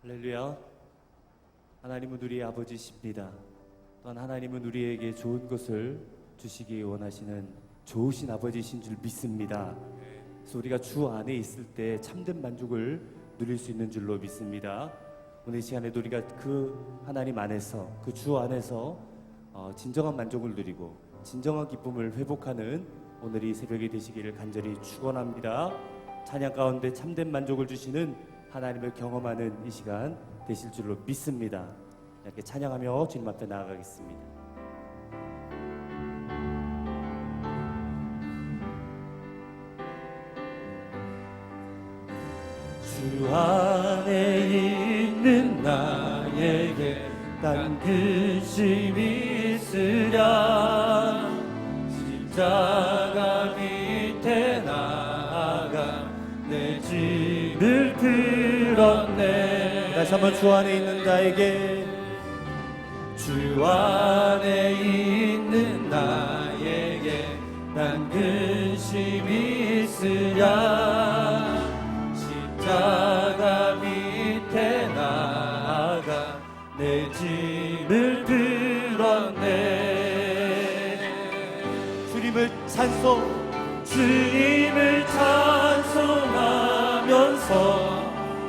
할렐루야. 하나님은 우리의 아버지십니다. 또한 하나님은 우리에게 좋은 것을 주시기 원하시는 좋으신 아버지신 줄 믿습니다. 그래서 우리가 주 안에 있을 때 참된 만족을 누릴 수 있는 줄로 믿습니다. 오늘 이 시간에도 우리가 그 하나님 안에서, 그 주 안에서 진정한 만족을 누리고 진정한 기쁨을 회복하는 오늘이 새벽이 되시기를 간절히 축원합니다. 찬양 가운데 참된 만족을 주시는 하나님을 경험하는 이 시간 되실 줄로 믿습니다. 이렇게 찬양하며 주님 앞에 나아가겠습니다. 주 안에 있는 나에게 딴 근심이 있으랴. 십자가 밑에 나아가 내 짐을 들었네. 다시 한번 주 안에 있는 나에게, 주 안에 있는 나에게 난 근심이 있으랴. 십자가 밑에 나아가 내 짐을 들었네. 주님을 찬송하면서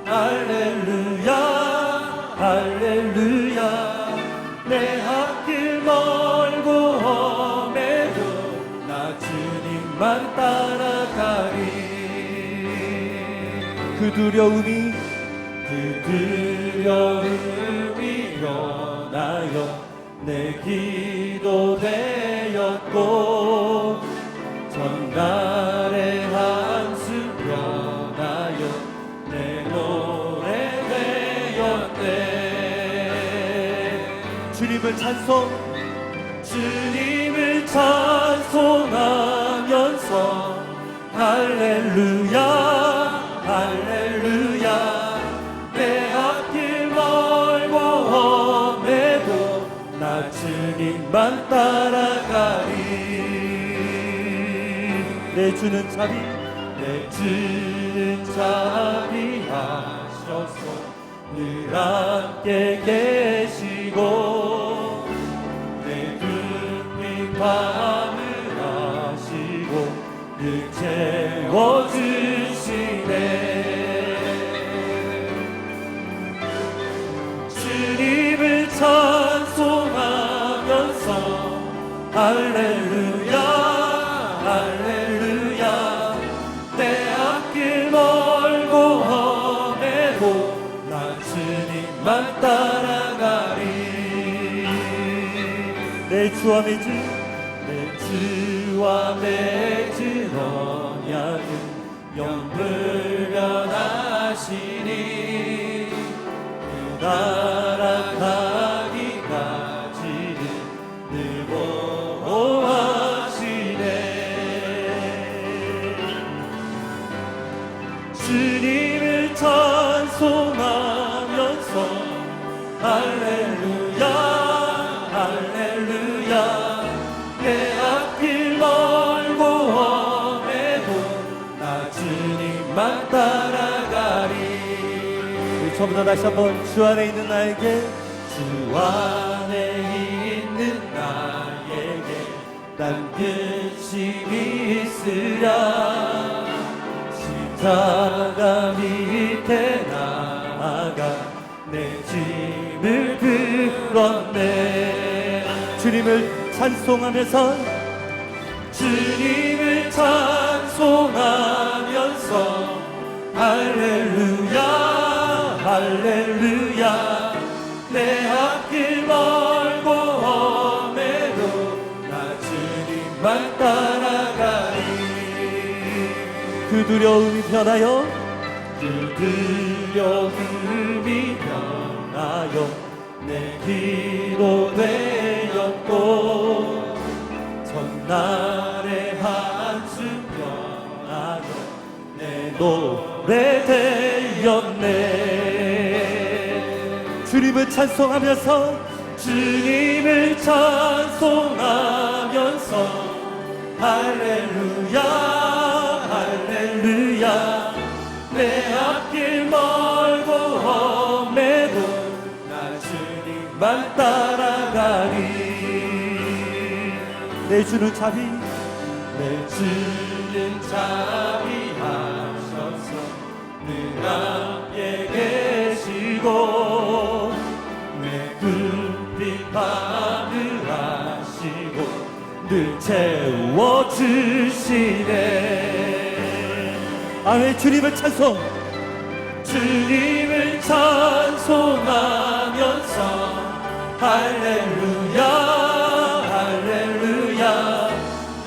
할렐루야 할렐루야. 내 앞길 멀고 험해도 나 주님만 따라가리. 그 두려움이 변하여 내 기도 되었고, 전날의 한숨 변하여 내 노래 되었네. 주님을 찬송하면서 할렐루야 할렐루야. 내 앞길 멀고 험해도 나 주님만 따라가리. 내 주는 자비하셔서 늘 함께 계시고, 내 눈빛 밤을 하시고 늘 채워주시네. 주님을 찬송하면서 할렐루야 할렐루야. 내 앞길 멀고 험해도 나 주님만 따라가리. 내 주와 맺은 언약은 영불변하시니, 그 나라 가기까지는 늘 보호하시네. 주님을 찬송하면서 할렐루야 할렐루야. 내 앞길 멀고 험해도 나 주님만 따라가리. 우리 처음부터 다시 한번 주 안에 있는 나에게, 주 안에 있는 나에게 난 근심이 있으랴. 십자가 밑에 나아가 내 짐을 들었네. 주님을 찬송하면서 할렐루야 할렐루야. 내 앞길 멀고 험해도 나 주님만 따라가리. 그 두려움이 변하여 내 기도 되었고, 전날의 한숨 변하여 내 노래 되었네. 주님을 찬송하면서 할렐루야 할렐루야. 내 앞길 멀고 험해 주님만 따라가리. 내 주는 자비, 내 주는 자비하셔서 늘 함께 계시고 내 굶긴 밤을 하시고 늘 채워주시네. 아멘. 주님을 찬송, 주님을 찬송하면서 할렐루야 할렐루야.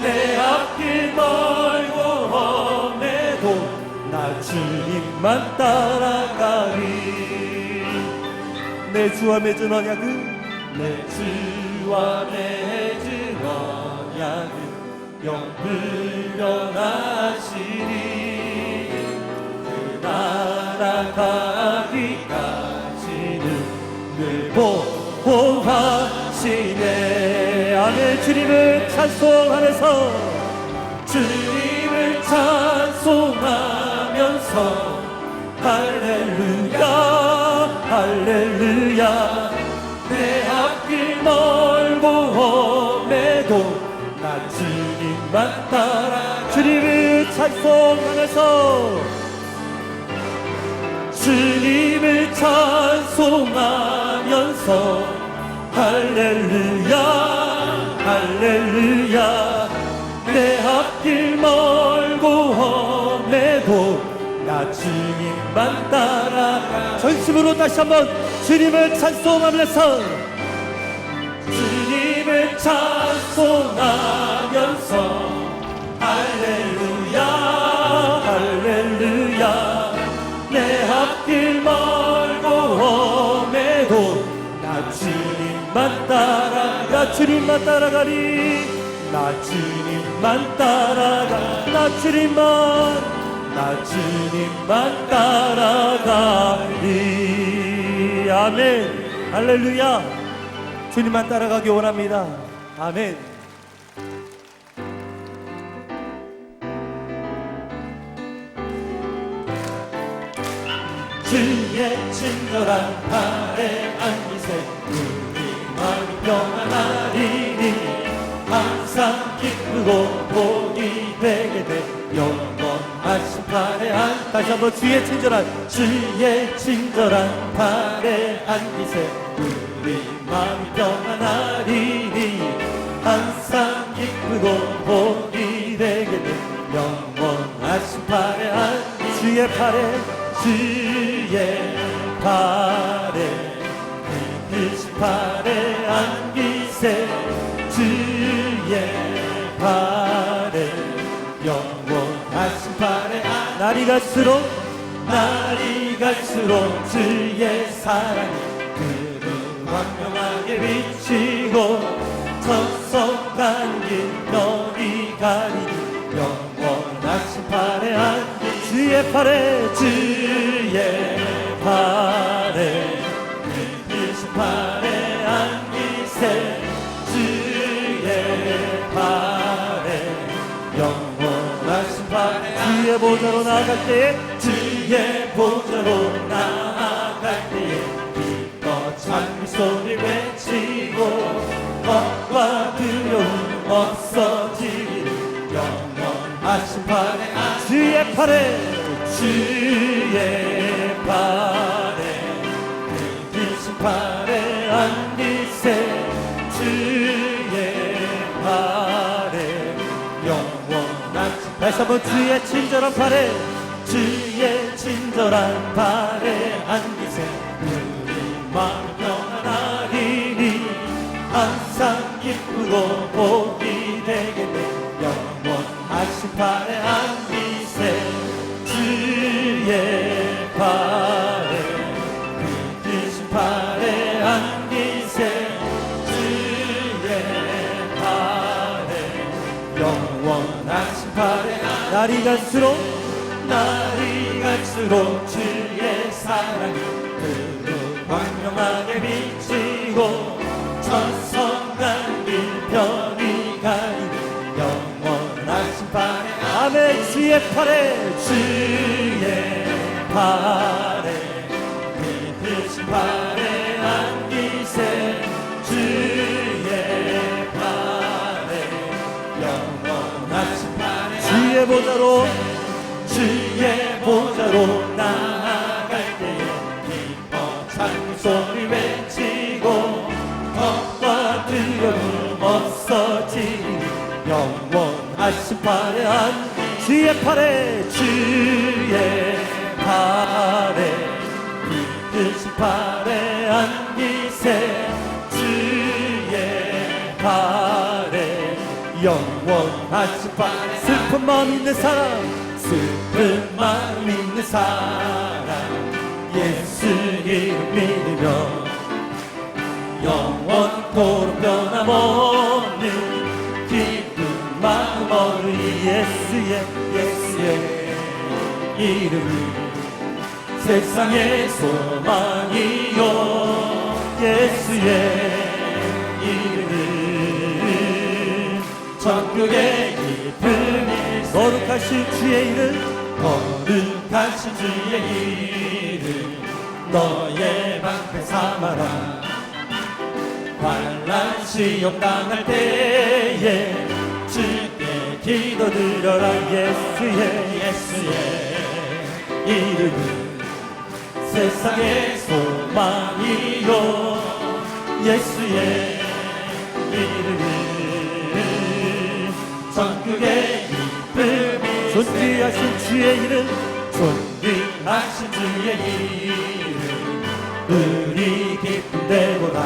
내 앞길 멀고 험해도 나 주님만 따라가리. 내 주와 맺은 언약은, 내 주와 맺은 언약은 영불변하시리. 그 나라 가기까지는 늘 보호하시네. 아멘. 주님을 찬송하면서, 주님을 찬송하면서 할렐루야 할렐루야. 내 앞길 멀고 험해도 나 주님만 따라. 주님을 찬송하면서, 주님을 찬송하면서 할렐루야 할렐루야. 내 앞길 멀고 험해도 나 주님만 따라가. 전심으로 다시 한번 주님을 찬송하면서, 주님을 찬송하면서 할렐루야 할렐루야. 내 앞길 멀고 험해도 나 주님만 따라가. 주님만 따라가리. 나 주님만 따라가. 나 주님만 따라가리. 아멘. 할렐루야. 주님만 따라가기 원합니다. 아멘. 주의 친절한 팔에 안기세 우리 마음이 평안하리니. 항상 기쁘고 복이 되게 돼 영원하신 팔에 안. 다시 한번 주의 친절한 팔에 안기세 우리 마음이 평안하리니. 항상 기쁘고 복이 되게 돼 영원하신 팔에 안기. 주의 팔에 크신 팔에 안기세. 주의 팔에 영원하신 팔에 안. 날이 갈수록 주의 사랑이 그를 광명하게 비치고 천성 길 너리 가리니. 영원하신 팔에 안기. 주의 팔에 크신 팔에 안기세. 주의 팔에 영원하신 팔에. 주의 보좌로 나아갈 때에, 주의 보좌로 나아갈 때에 기뻐 찬미 소리 외치고 억과 두려움 없어지리니. 영원하신 팔에 주의 팔에 크신 팔에 안기세. 주의 팔에 영원하신. 다시 한번 주의 친절한 팔에 안기세 우리 마음 평안하리니. 항상 기쁘고 복이 되게 돼 영원하신 팔에 안기세. 주의 팔에 크신 팔에 안기세. 주의 팔에 영원하신 팔에. 날이 갈수록 주의 사랑이 그로 광명하게 비치고 천성 간 길 편히 가리니. 영원하신 팔에. 아멘. 주의 팔에 크신 팔에 안기세. 보좌로 주의 보좌로 나아갈 때에 기뻐 찬미 소리 외치고 덕과 두려움 없어지니 영원하신 팔에 안 주의 팔에 빛드신 팔에 안기세 주의 팔에 영원하신 팔에 슬픈 마음 있는 사람 예수 이름 믿으며 영원토록 변함없는 기쁜 마음 얻으리 예수의 이름은 세상의 소망이요 예수의 이름은 천국의 기쁨이 거룩하신 주의 이름 거룩하신 주의 이름 너의 방패 삼아라 환난 시험 당할 때에 주께 기도드려라 예수의 이름은 세상의 소망이요 예수의 이름은 천국의 기쁨이 존귀하신 주의 이름 존귀하신 주의 이름 우리 기쁜 데보다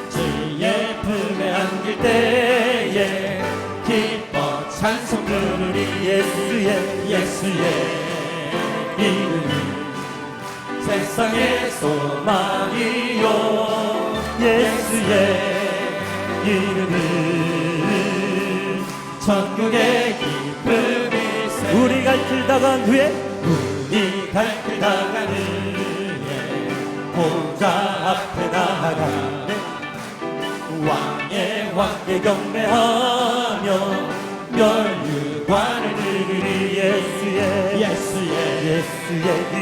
주의 품에 안길 때에 기뻐 찬송 부르리 예수의 이름은 세상의 소망이요 예수의 이름은 천국의 기쁨이 우리 갈 길 나간 후에 보좌 앞에 나아가 왕의 경배하며 멸류관을 드리리 예수의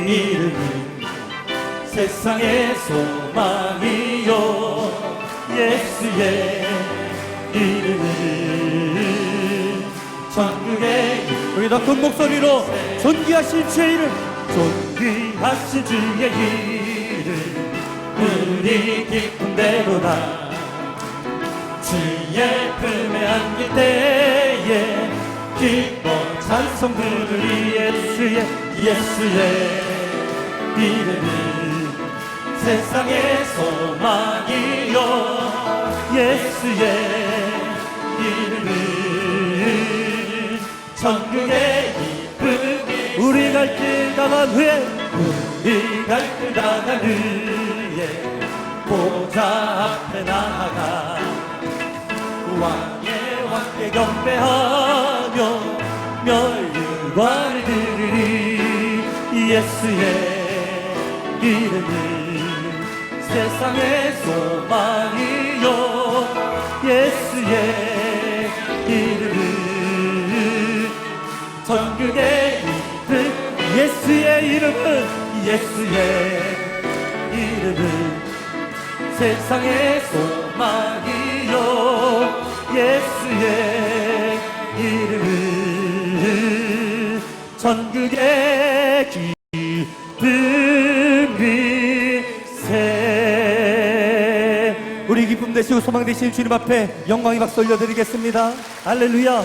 이름은 세상의 소망이요 예수의 이름은 천국의 우리 더 큰 목소리로 존귀하신 주의 이름 존귀하신 주의 이름 우리 기쁜 데로다 주의 품에 안길 때에 기뻐 찬송 부르리 예수의 이름은 세상의 소망이요 예수의 이름은 천국의 기쁨이 우리 갈 길 나간 후에 보좌 앞에 나아가 왕께 경배하며 멸류관을 드리리 예수의 이름은 세상의 소망이요 예수의 이름은 천국의 기쁨 예수의 이름은 세상의 소망이요 예수의 이름은 천국의 기쁨이세 우리 기쁨 되시고 소망 되시는 주님 앞에 영광의 박수 올려드리겠습니다. 할렐루야.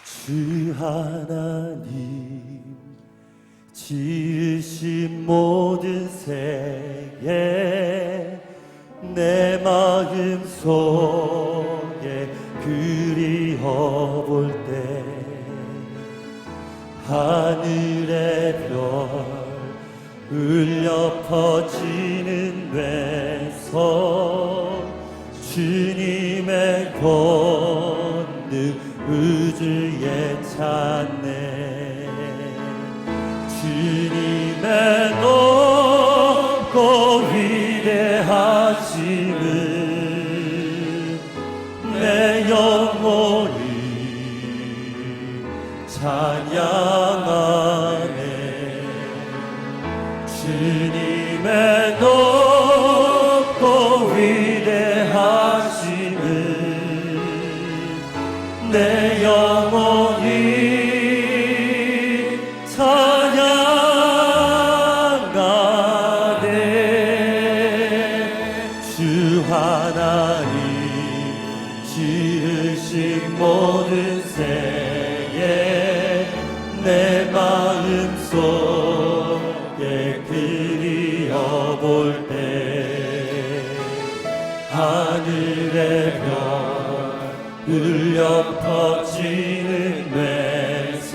주 하나님 지으신 모든 세계 내 마음 속에 그리워 볼 때 하늘의 별 울려 퍼지는 뇌성 주님의 권능 우주에 찾네 주님의 높고 위대하심을 내 영혼이 찬양하네 주님의 높고 위대하심을 마음속에 그리워볼 때 하늘의 별 울려 퍼지는 뇌서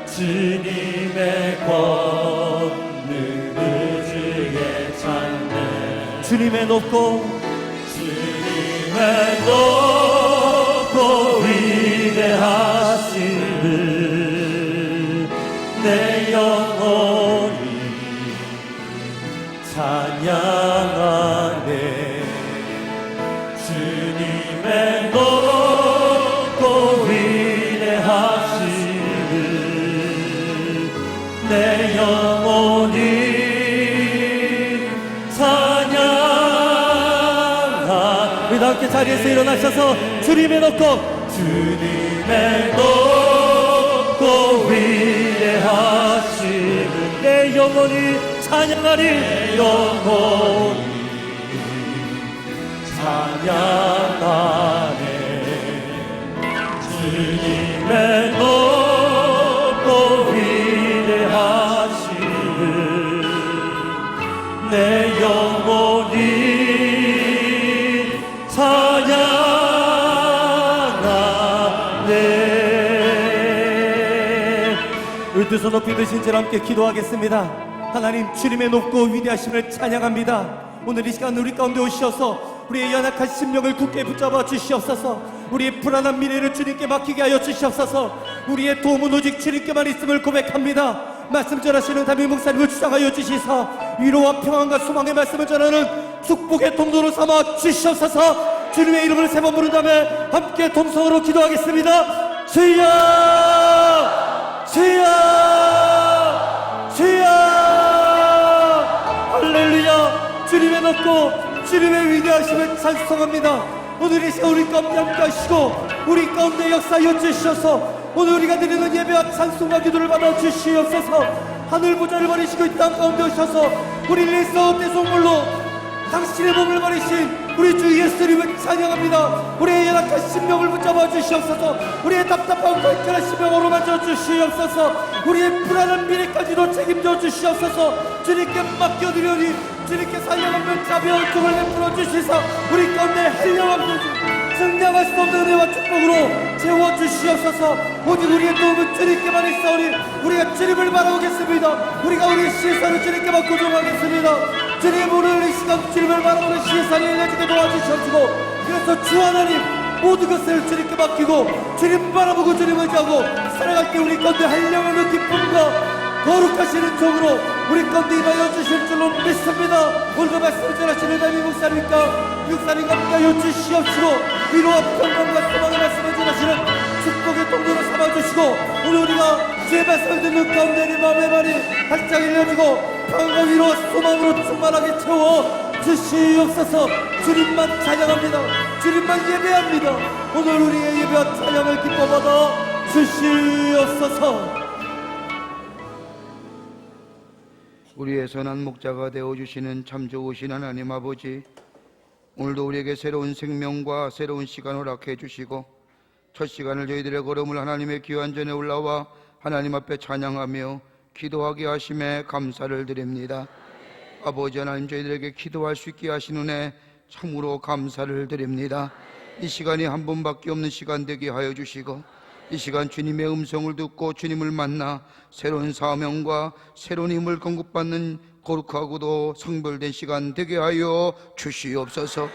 주님의 권능 우주에 찬양 주님의 높고 위대하신 내 영혼이 찬양하네 주님의 높고 위대하신 내 영혼이 찬양하 우리 함께 자리에서 일어나셔서 주님의 높고 위대하신 내 영혼이 찬양하리 내 영혼이 찬양하네 주님의 높고 위대하신 내 영혼이 찬양하네 우리 두 손 높이 드신 줄 함께 기도하겠습니다. 하나님 주님의 높고 위대하심을 찬양합니다. 오늘 이 시간 우리 가운데 오시어서 우리의 연약한 심령을 굳게 붙잡아 주시옵소서. 우리의 불안한 미래를 주님께 맡기게 하여 주시옵소서. 우리의 도움은 오직 주님께만 있음을 고백합니다. 말씀 전하시는 담임 목사님을 주장하여 주시사 위로와 평안과 소망의 말씀을 전하는 축복의 통로로 삼아 주시옵소서. 주님의 이름을 세 번 부른 다음에 함께 동성으로 기도하겠습니다. 주여 주여 주여 할렐루야 주님의 높고 주님의 위대하심을 찬송합니다. 오늘 이 시간 우리 가운데 함께 하시고 우리 가운데 역사하여 주시옵소서. 오늘 우리가 드리는 예배와 찬송과 기도를 받아 주시옵소서. 하늘 보좌를 버리시고 이 땅 가운데 오셔서 우리를 일사 대속물로 당신의 몸을 버리신 우리 주 예수님을 찬양합니다. 우리의 연약한 심령을 붙잡아 주시옵소서. 우리의 답답한 불편한 심령으로 만져 주시옵소서. 우리의 불안한 미래까지도 책임져 주시옵소서. 주님께 맡겨드리니 주님께 살려없는 자비와 은총을 베풀어 주시사 우리 가운데 한량없는 증량할 수 없는 은혜와 축복으로 채워주시옵소서. 오직 우리의 도움은 주님께만 있사오니 우리가 주님을 바라보겠습니다. 우리가 우리의 시선을 주님께만 고정하겠습니다. 주님 오늘 이 시간 주님을 바라보는 시선이 열려지게 도와주시옵시고 그래서 주 하나님 모든 것을 주님께 맡기고 주님 바라보고 주님 의지하고 살아갈 때 우리 가운데 한량없는 기쁨과 거룩하시는 종으로 우리 가운데 임하여 주실 줄로 믿습니다. 오늘도 말씀을 전하시는 담임 목사님과 육사님과 함께하여 주시옵시고 위로와 평강과 소망의 말씀을 전하시는 축복의 통로로 삼아주시고 오늘 우리가 주의 말씀을 듣는 가운데 내 마음의 말이 활짝 열려지고 평강과 위로와 소망으로 충만하게 채워 주시옵소서. 주님만 찬양합니다. 주님만 예배합니다. 오늘 우리의 예배와 찬양을 기뻐받아 주시옵소서. 우리의 선한 목자가 되어주시는 참 좋으신 하나님 아버지, 오늘도 우리에게 새로운 생명과 새로운 시간을 허락해 주시고 첫 시간을 저희들의 걸음을 하나님의 귀한 전에 올라와 하나님 앞에 찬양하며 기도하게 하심에 감사를 드립니다. 아버지 하나님, 저희들에게 기도할 수 있게 하신 은혜 참으로 감사를 드립니다. 이 시간이 한 번밖에 없는 시간 되게 하여 주시고 이 시간 주님의 음성을 듣고 주님을 만나 새로운 사명과 새로운 힘을 공급받는 거룩하고도 성별된 시간 되게 하여 주시옵소서.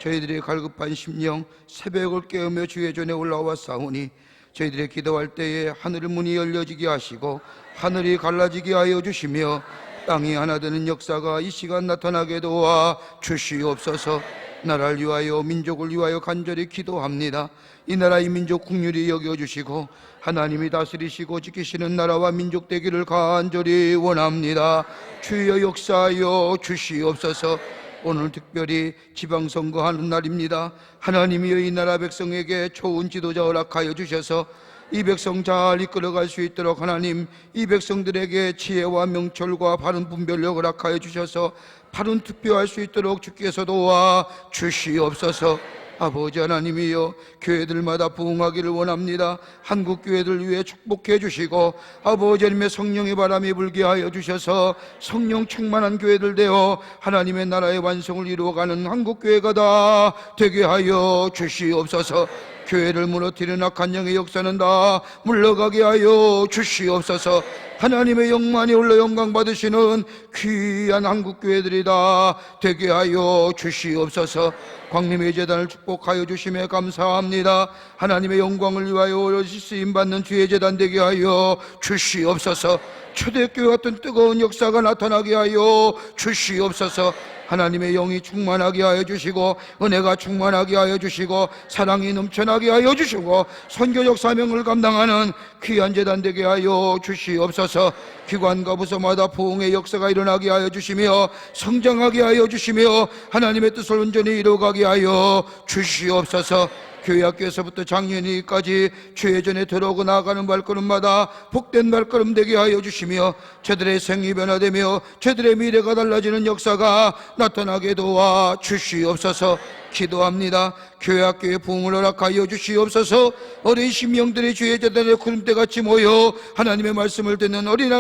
저희들의 갈급한 심령 새벽을 깨우며 주의 전에 올라와 싸우니 저희들의 기도할 때에 하늘 문이 열려지게 하시고 하늘이 갈라지게 하여 주시며 땅이 하나 되는 역사가 이 시간 나타나게 도와 주시옵소서. 나라를 위하여 민족을 위하여 간절히 기도합니다. 이 나라의 민족 국률이 여겨주시고 하나님이 다스리시고 지키시는 나라와 민족 되기를 간절히 원합니다. 주여 역사하여 주시옵소서. 오늘 특별히 지방선거하는 날입니다. 하나님이여 이 나라 백성에게 좋은 지도자 허락하여 주셔서 이 백성 잘 이끌어갈 수 있도록 하나님 이 백성들에게 지혜와 명철과 바른 분별력 허락하여 주셔서 바른 투표할 수 있도록 주께서 도와 주시옵소서. 아버지 하나님이여, 교회들마다 부흥하기를 원합니다. 한국 교회들 위해 축복해 주시고 아버지 하나님의 성령의 바람이 불게 하여 주셔서 성령 충만한 교회들 되어 하나님의 나라의 완성을 이루어가는 한국 교회가 다 되게 하여 주시옵소서. 교회를 무너뜨리는 악한 영의 역사는 다 물러가게 하여 주시옵소서. 하나님의 영만이 홀로 영광 받으시는 귀한 한국 교회들이 다 되게 하여 주시옵소서. 광림의 제단을 축복하여 주심에 감사합니다. 하나님의 영광을 위하여 쓰임받는 주의 제단 되게 하여 주시옵소서. 초대교회 같은 뜨거운 역사가 나타나게 하여 주시옵소서. 하나님의 영이 충만하게 하여 주시고 은혜가 충만하게 하여 주시고 사랑이 넘쳐나게 하여 주시고 선교적 사명을 감당하는 귀한 제단 되게 하여 주시옵소서. 기관과 부서마다 부흥의 역사가 일어나게 하여 주시며 성장하게 하여 주시며 하나님의 뜻을 온전히 이루어가게 하여 주시옵소서. 교회 학교에서부터 장년이까지 주의 전에 들어오고 나아가는 발걸음마다 복된 발걸음 되게 하여 주시며 저들의 생이 변화되며 저들의 미래가 달라지는 역사가 나타나게 도와 주시옵소서. 기도합니다. 교회 학교의 부흥을 허락하여 주시옵소서. 어린 심령들이 주의 제단에 구름대같이 모여 하나님의 말씀을 듣는 어린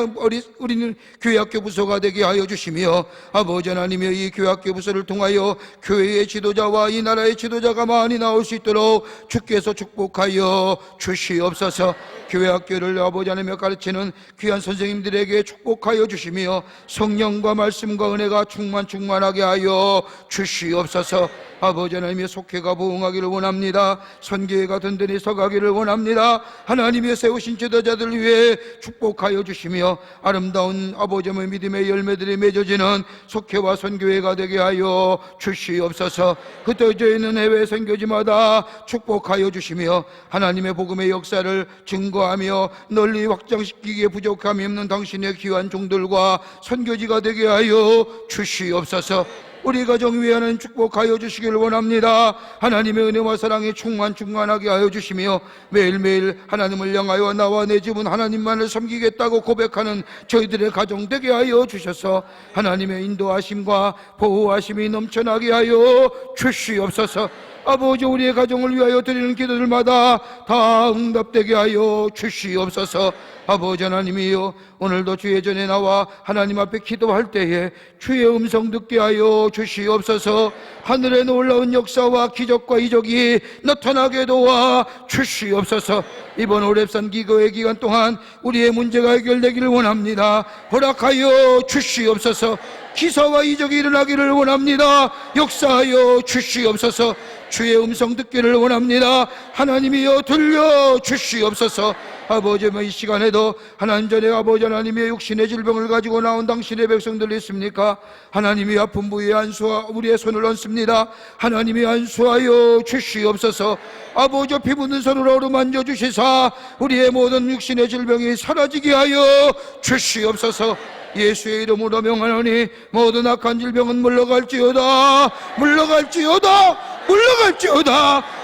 교회 학교 부서가 되게 하여 주시며 아버지 하나님의 이 교회 학교 부서를 통하여 교회의 지도자와 이 나라의 지도자가 많이 나올 수 있도록 주께서 축복하여 주시옵소서. 교회 학교를 아버지 하나님의 가르치는 귀한 선생님들에게 축복하여 주시며 성령과 말씀과 은혜가 충만하게 하여 주시옵소서. 아버지 하나님의 속회가 부흥하기를 원합니다. 선교회가 든든히 서가기를 원합니다. 하나님의 세우신 지도자들을 위해 축복하여 주시며 아름다운 아버지의 믿음의 열매들이 맺어지는 속회와 선교회가 되게 하여 주시옵소서. 흩어져 있는 해외 선교지마다 축복하여 주시며 하나님의 복음의 역사를 증거하며 널리 확장시키기에 부족함이 없는 당신의 귀한 종들과 선교지가 되게 하여 주시옵소서. 우리 가정 위에 하는 축복하여 주시기를 원합니다. 하나님의 은혜와 사랑이 충만하게 하여 주시며 매일매일 하나님을 향하여 나와 내 집은 하나님만을 섬기겠다고 고백하는 저희들의 가정 되게 하여 주셔서 하나님의 인도하심과 보호하심이 넘쳐나게 하여 주시옵소서. 아버지, 우리의 가정을 위하여 드리는 기도들마다 다 응답되게 하여 주시옵소서. 아버지 하나님이여, 오늘도 주의 전에 나와 하나님 앞에 기도할 때에 주의 음성 듣게 하여 주시옵소서. 하늘의 놀라운 역사와 기적과 이적이 나타나게 도와 주시옵소서. 이번 오랩산 기거의 기간 동안 우리의 문제가 해결되기를 원합니다. 허락하여 주시옵소서. 기사와 이적이 일어나기를 원합니다. 역사하여 주시옵소서. 주의 음성 듣기를 원합니다. 하나님이여 들려 주시옵소서. 아버지, 이 시간에도 하나님 전에 아버지 하나님의 육신의 질병을 가지고 나온 당신의 백성들 있습니까? 하나님이 아픈 부위에 안수하 우리의 손을 얹습니다. 하나님이 안수하여 주시옵소서. 아버지, 피부는 손으로 어루만져 주시사 우리의 모든 육신의 질병이 사라지게 하여 주시옵소서. 예수의 이름으로 명하노니 모든 악한 질병은 물러갈지어다.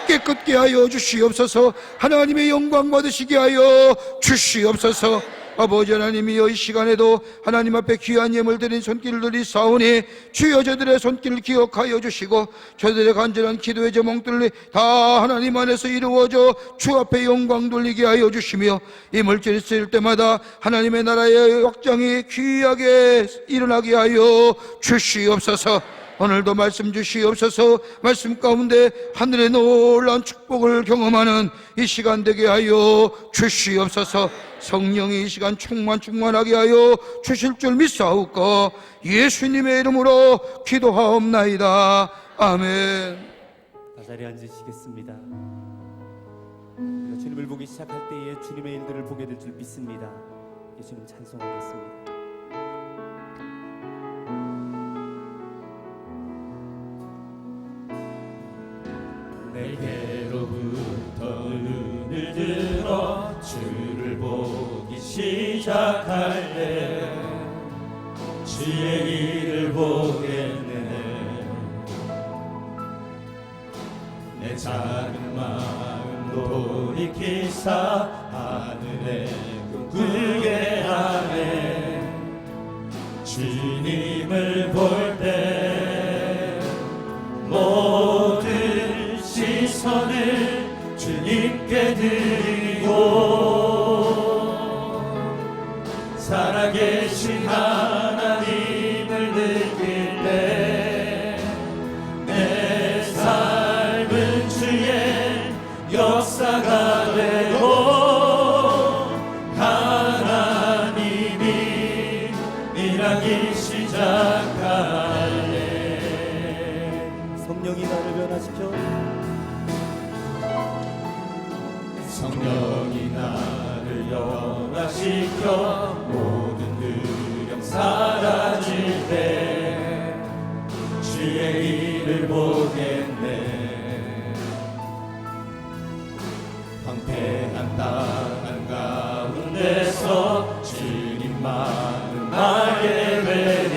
깨끗게 하여 주시옵소서. 하나님의 영광 받으시게 하여 주시옵소서. 아버지 하나님이여, 이 시간에도 하나님 앞에 귀한 예물 드린 손길들이 사오니 주여 저들의 손길을 기억하여 주시고 저들의 간절한 기도의 제목들이 다 하나님 안에서 이루어져 주 앞에 영광 돌리게 하여 주시며 이 물질이 쓰일 때마다 하나님의 나라의 확장이 귀하게 일어나게 하여 주시옵소서. 오늘도 말씀 주시옵소서. 말씀 가운데 하늘의 놀라운 축복을 경험하는 이 시간 되게 하여 주시옵소서. 성령이 이 시간 충만하게 하여 주실 줄 믿사옵고 예수님의 이름으로 기도하옵나이다. 아멘. 다 자리에 앉으시겠습니다. 우리가 주님을 보기 시작할 때에 주님의 일들을 보게 될 줄 믿습니다. 예수님 찬송하겠습니다. 내게로부터 눈을 들어 주를 보기 시작할 때 주의 일을 보겠네. 내 작은 마음 돌이키사 하늘에 꿈꾸게 하네. 주님을 볼 때 모든 살아계신 하나님을 느낄 때 내 삶은 주의 역사가 되고 하나님이 일하기 시작할래. 성령이 나를 변화시켜 성령이 나를 변화시켜 모든 두려움 사라질 때 주의 일을 보겠네. 황폐한 땅 가운데서 주님만을 알게 되니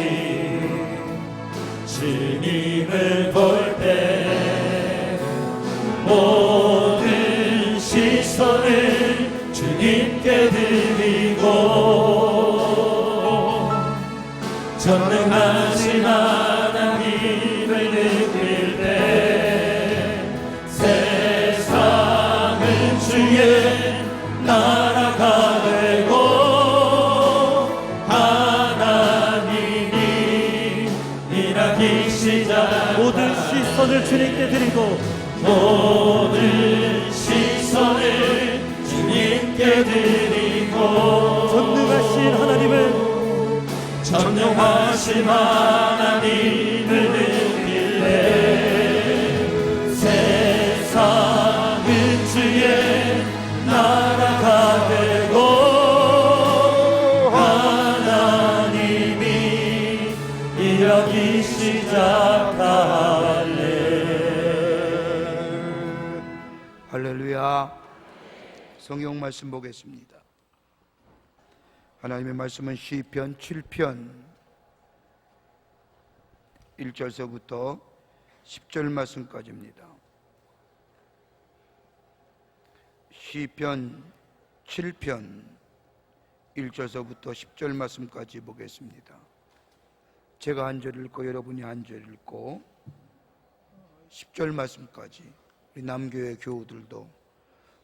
주님을 볼 때 모든 시선을 주님께 드리고 전능하신 하나님을 느낄 때 세상은 주의 나라가 되고 하나님이 일하기 시작. 모든 시선을 주님께 드리고 모든 시선을 주님께 드리고 전능하신 하나님을 전능하신 하나님을 느낄래. 세상은 주의 나라가 되고 하나님이 일하기 시작할래. 할렐루야. 성경 말씀 보겠습니다. 하나님의 말씀은 시편 7편 1절서부터 10절 말씀까지입니다. 시편 7편 1절서부터 10절 말씀까지 보겠습니다. 제가 한 절 읽고 여러분이 한 절 읽고 10절 말씀까지 우리 남교회 교우들도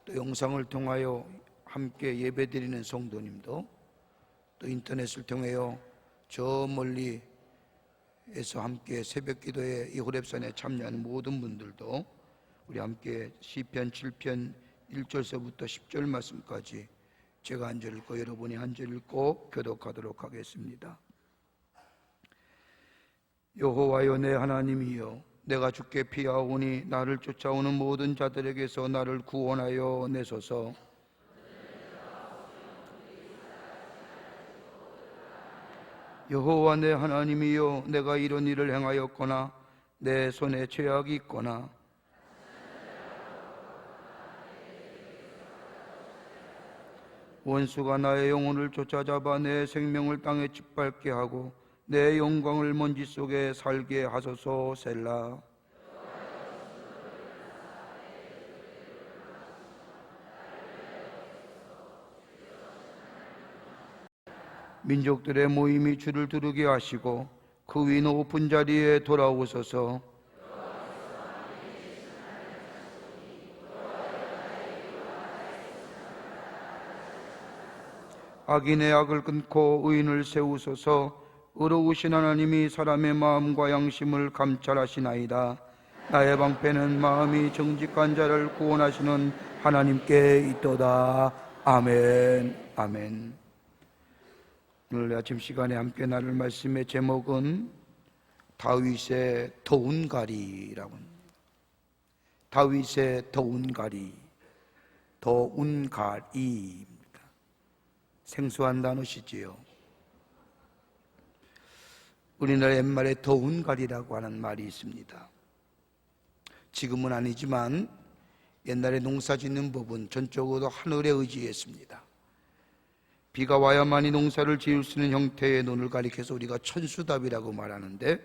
또 영상을 통하여 함께 예배드리는 성도님도 또 인터넷을 통하여 저 멀리에서 함께 새벽기도에 이 호렙산에 참여하는 모든 분들도 우리 함께 시편 7편 1절서부터 10절 말씀까지 제가 한 절 읽고 여러분이 한 절 읽고 교독하도록 하겠습니다. 여호와여 내 하나님이여, 내가 주께 피하오니 나를 쫓아오는 모든 자들에게서 나를 구원하여 내소서. 여호와 내 하나님이여, 내가 이런 일을 행하였거나 내 손에 죄악이 있거나 원수가 나의 영혼을 쫓아잡아 내 생명을 땅에 짓밟게 하고 내 영광을 먼지 속에 살게 하소서. 셀라. 민족들의 모임이 주를 두르게 하시고 그 위 높은 자리에 돌아오소서. 악인의 악을 끊고 의인을 세우소서. 의로우신 하나님이 사람의 마음과 양심을 감찰하시나이다. 나의 방패는 마음이 정직한 자를 구원하시는 하나님께 있도다. 아멘. 아멘. 오늘 아침 시간에 함께 나눌 말씀의 제목은 다윗의 더운 가리라고 합니다. 다윗의 더운 가리. 더운 가리. 생소한 단어시지요. 우리나라 옛말에 더운 가리라고 하는 말이 있습니다. 지금은 아니지만 옛날에 농사 짓는 법은 전적으로 하늘에 의지했습니다. 비가 와야만이 농사를 지을 수 있는 형태의 논을 가리켜서 우리가 천수답이라고 말하는데,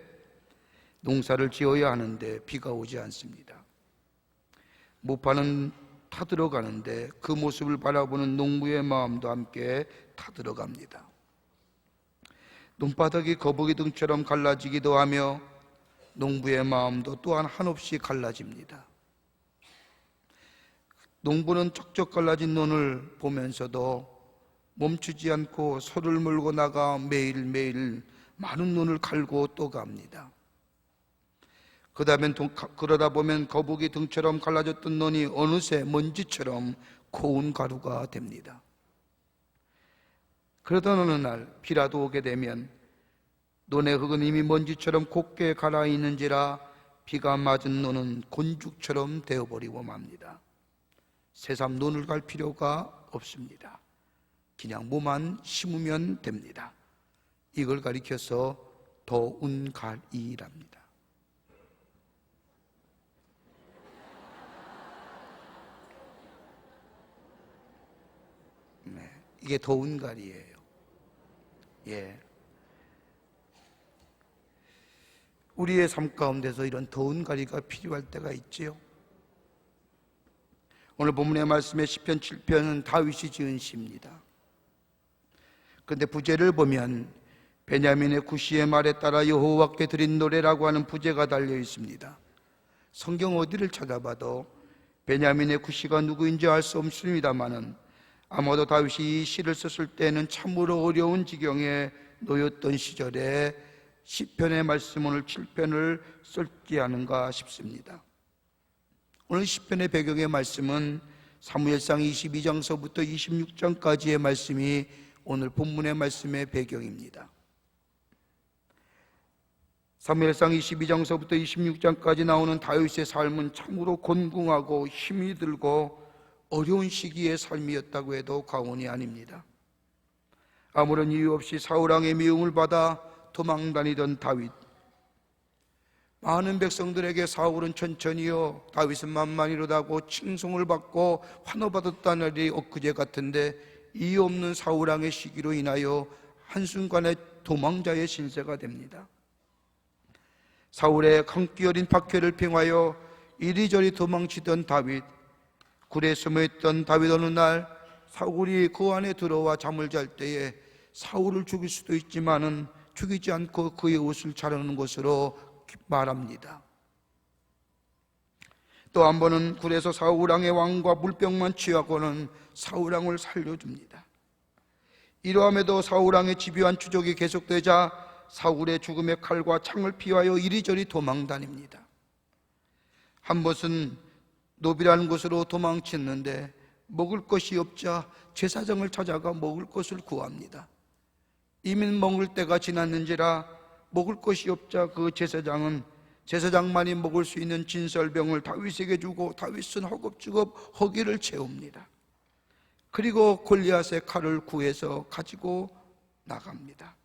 농사를 지어야 하는데 비가 오지 않습니다. 모파는 타들어가는데 그 모습을 바라보는 농부의 마음도 함께 타들어갑니다. 눈바닥이 거북이 등처럼 갈라지기도 하며 농부의 마음도 또한 한없이 갈라집니다. 농부는 쩍쩍 갈라진 논을 보면서도 멈추지 않고 소를 몰고 나가 매일매일 많은 논을 갈고 또 갑니다. 그러다 보면 거북이 등처럼 갈라졌던 논이 어느새 먼지처럼 고운 가루가 됩니다. 그러던 어느 날 비라도 오게 되면 논의 흙은 이미 먼지처럼 곱게 갈아있는지라 비가 맞은 논은 곤죽처럼 되어버리고 맙니다. 새삼 논을 갈 필요가 없습니다. 그냥 뭐만 심으면 됩니다. 이걸 가리켜서 더운 갈이랍니다. 네, 이게 더운 갈이에요. 예. 우리의 삶 가운데서 이런 더운 가리가 필요할 때가 있지요. 오늘 본문의 말씀의 시편 7편은 다윗이 지은 시입니다. 그런데 부제를 보면 베냐민의 구시의 말에 따라 여호와께 드린 노래라고 하는 부제가 달려 있습니다. 성경 어디를 찾아봐도 베냐민의 구시가 누구인지 알 수 없습니다만은 아마도 다윗이 이 시를 썼을 때는 참으로 어려운 지경에 놓였던 시절에 시편의 말씀 오늘 7편을 썼지 않은가 싶습니다. 오늘 시편의 배경의 말씀은 사무엘상 22장서부터 26장까지의 말씀이 오늘 본문의 말씀의 배경입니다. 사무엘상 22장서부터 26장까지 나오는 다윗의 삶은 참으로 곤궁하고 힘이 들고 어려운 시기의 삶이었다고 해도 과언이 아닙니다. 아무런 이유 없이 사울왕의 미움을 받아 도망다니던 다윗, 많은 백성들에게 사울은 천천히요, 다윗은 만만이로다고 칭송을 받고 환호받았다는 날이 엊그제 같은데 이유 없는 사울왕의 시기로 인하여 한순간에 도망자의 신세가 됩니다. 사울의 강기 어린 박해를 평하여 이리저리 도망치던 다윗, 굴에 숨어있던 다윗 어느 날 사울이 그 안에 들어와 잠을 잘 때에 사울을 죽일 수도 있지만은 죽이지 않고 그의 옷을 자르는 것으로 말합니다. 또 한 번은 굴에서 사울왕의 왕과 물병만 취하고는 사울왕을 살려줍니다. 이러함에도 사울왕의 집요한 추적이 계속되자 사울의 죽음의 칼과 창을 피하여 이리저리 도망다닙니다. 한 번은 노비라는 곳으로 도망쳤는데 먹을 것이 없자 제사장을 찾아가 먹을 것을 구합니다. 이미 먹을 때가 지났는지라 먹을 것이 없자 그 제사장은 제사장만이 먹을 수 있는 진설병을 다윗에게 주고 다윗은 허겁지겁 허기를 채웁니다. 그리고 골리앗의 칼을 구해서 가지고 나갑니다.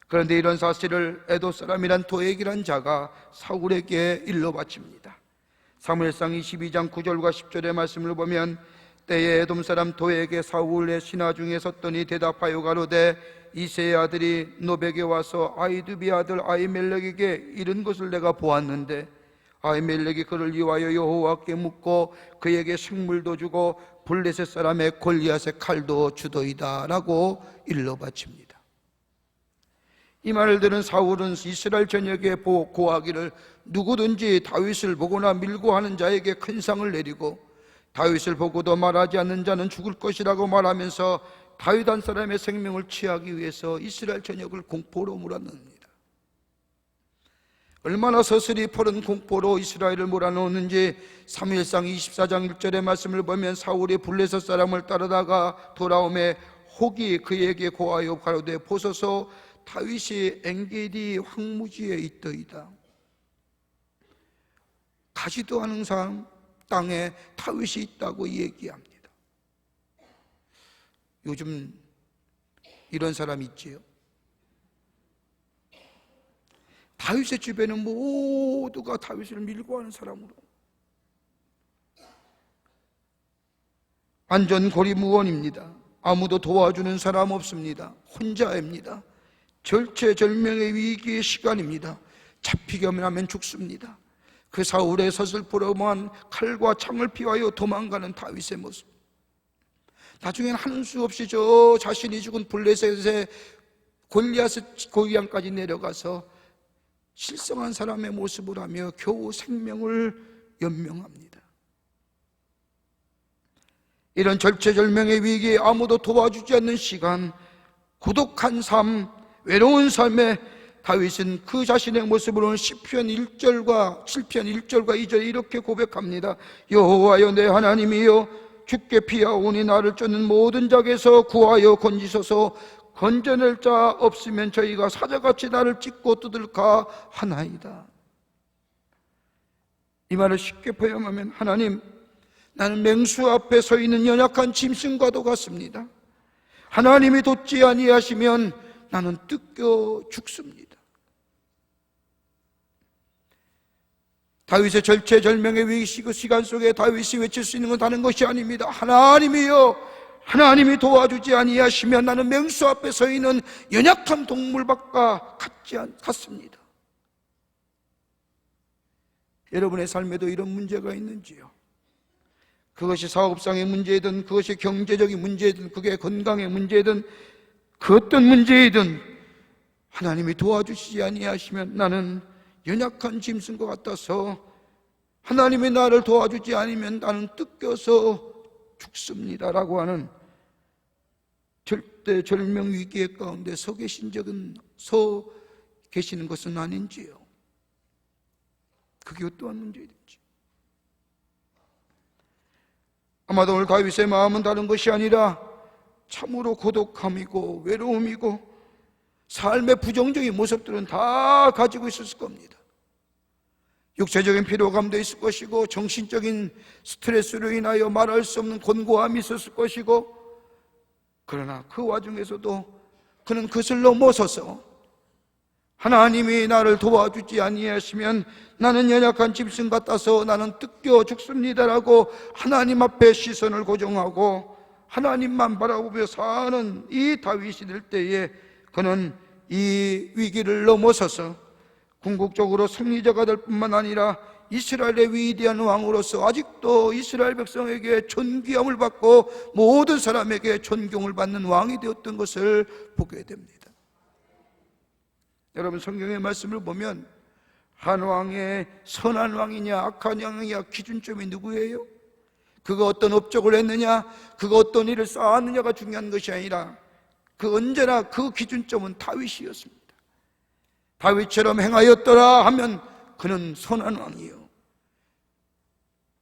그런데 이런 사실을 에도 사람이란 도액이란 자가 사울에게 일러 바칩니다. 사무엘상 22장 9절과 10절의 말씀을 보면 때에 에돔 사람 도액의 사울의 신하 중에 섰더니 대답하여 가로되 이새의 아들이 노백에 와서 아이두비 아들 아히멜렉에게 이른 것을 내가 보았는데 아히멜렉이 그를 위하여 여호와께 묻고 그에게 식물도 주고 블레셋 사람의 골리앗의 칼도 주더이다 라고 일러 바칩니다. 이 말을 들은 사울은 이스라엘 전역에 고하기를 누구든지 다윗을 보거나 밀고 하는 자에게 큰 상을 내리고 다윗을 보고도 말하지 않는 자는 죽을 것이라고 말하면서 다윗 한 사람의 생명을 취하기 위해서 이스라엘 전역을 공포로 몰아넣습니다. 얼마나 서슬이 푸른 공포로 이스라엘을 몰아넣었는지 사무엘상 24장 1절의 말씀을 보면 사울이 블레셋 사람을 따르다가 돌아오매 혹이 그에게 고하여 가로되 보소서 다윗이 엔게디 황무지에 있더이다. 가지도 않은 사람 땅에 다윗이 있다고 얘기합니다. 요즘 이런 사람 있지요. 다윗의 주변은 모두가 다윗을 밀고 하는 사람으로 안전고리무원입니다. 아무도 도와주는 사람 없습니다. 혼자입니다. 절체절명의 위기의 시간입니다. 잡히기만 하면 죽습니다. 그 사울의 서슬프러만 칼과 창을 피하여 도망가는 다윗의 모습, 나중엔 하는 수 없이 저 자신이 죽은 블레셋의 골리앗의 고향까지 내려가서 실성한 사람의 모습을 하며 겨우 생명을 연명합니다. 이런 절체절명의 위기에 아무도 도와주지 않는 시간, 고독한 삶, 외로운 삶에 다윗은 그 자신의 모습으로는 시편 1절과 2절에 이렇게 고백합니다. 여호와여 내 하나님이여, 주께 피하오니 나를 쫓는 모든 적에서 구하여 건지소서. 건져낼 자 없으면 저희가 사자같이 나를 찢고 뜯을까 하나이다. 이 말을 쉽게 표현하면, 하나님, 나는 맹수 앞에 서 있는 연약한 짐승과도 같습니다. 하나님이 돕지 아니하시면 나는 뜯겨 죽습니다. 다윗의 절체절명의 위기 시간 속에 다윗이 외칠 수 있는 건 다른 것이 아닙니다. 하나님이여, 하나님이 도와주지 아니하시면 나는 맹수 앞에 서 있는 연약한 동물과 같습니다. 여러분의 삶에도 이런 문제가 있는지요? 그것이 사업상의 문제이든, 그것이 경제적인 문제이든, 그게 건강의 문제이든, 그 어떤 문제이든 하나님이 도와주시지 아니하시면 나는 연약한 짐승과 같아서, 하나님이 나를 도와주지 않으면 나는 뜯겨서 죽습니다라고 하는 절대절명 위기의 가운데 서 계시는 것은 아닌지요? 그게 어떠한 문제이든지. 아마도 오늘 다윗의 마음은 다른 것이 아니라 참으로 고독함이고 외로움이고 삶의 부정적인 모습들은 다 가지고 있었을 겁니다. 육체적인 피로감도 있을 것이고, 정신적인 스트레스로 인하여 말할 수 없는 곤고함이 있었을 것이고, 그러나 그 와중에서도 그는 그것을 넘어서서 하나님이 나를 도와주지 아니하시면 나는 연약한 짐승 같아서 나는 뜯겨 죽습니다라고 하나님 앞에 시선을 고정하고 하나님만 바라보며 사는 이 다윗이 될 때에, 그는 이 위기를 넘어서서 궁극적으로 승리자가 될 뿐만 아니라 이스라엘의 위대한 왕으로서 아직도 이스라엘 백성에게 존귀함을 받고 모든 사람에게 존경을 받는 왕이 되었던 것을 보게 됩니다. 여러분, 성경의 말씀을 보면 한 왕의 선한 왕이냐 악한 왕이냐 기준점이 누구예요? 그가 어떤 업적을 했느냐, 그가 어떤 일을 쌓았느냐가 중요한 것이 아니라 언제나 그 기준점은 다윗이었습니다. 다윗처럼 행하였더라 하면 그는 선한 왕이요,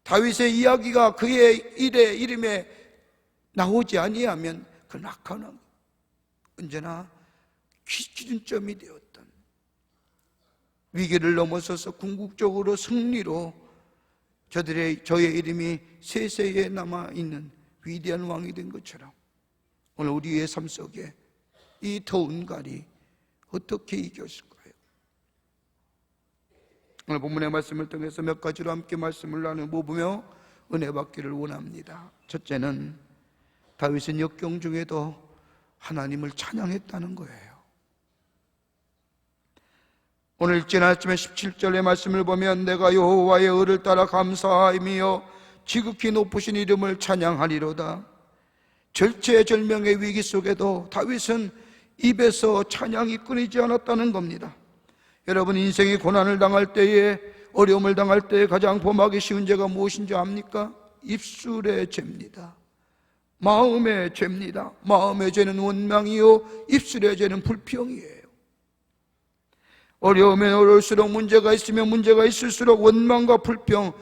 다윗의 이야기가 그의 일의 이름에 나오지 아니하면 그는 악한 왕. 언제나 기준점이 되었던, 위기를 넘어서서 궁극적으로 승리로 저의 이름이 세세에 남아있는 위대한 왕이 된 것처럼, 오늘 우리의 삶 속에 이 더운 갈이 어떻게 이겼을까요? 오늘 본문의 말씀을 통해서 몇 가지로 함께 말씀을 나누며 은혜 받기를 원합니다. 첫째는 다윗은 역경 중에도 하나님을 찬양했다는 거예요. 오늘 일찍 아침에 17절의 말씀을 보면 내가 여호와의 의를 따라 감사하며 지극히 높으신 이름을 찬양하리로다. 절체절명의 위기 속에도 다윗은 입에서 찬양이 끊이지 않았다는 겁니다. 여러분, 인생의 고난을 당할 때에, 어려움을 당할 때에 가장 범하기 쉬운 죄가 무엇인지 압니까? 입술의 죄입니다. 마음의 죄입니다. 마음의 죄는 원망이요, 입술의 죄는 불평이에요. 어려우면 어려울수록, 문제가 있으면 문제가 있을수록 원망과 불평,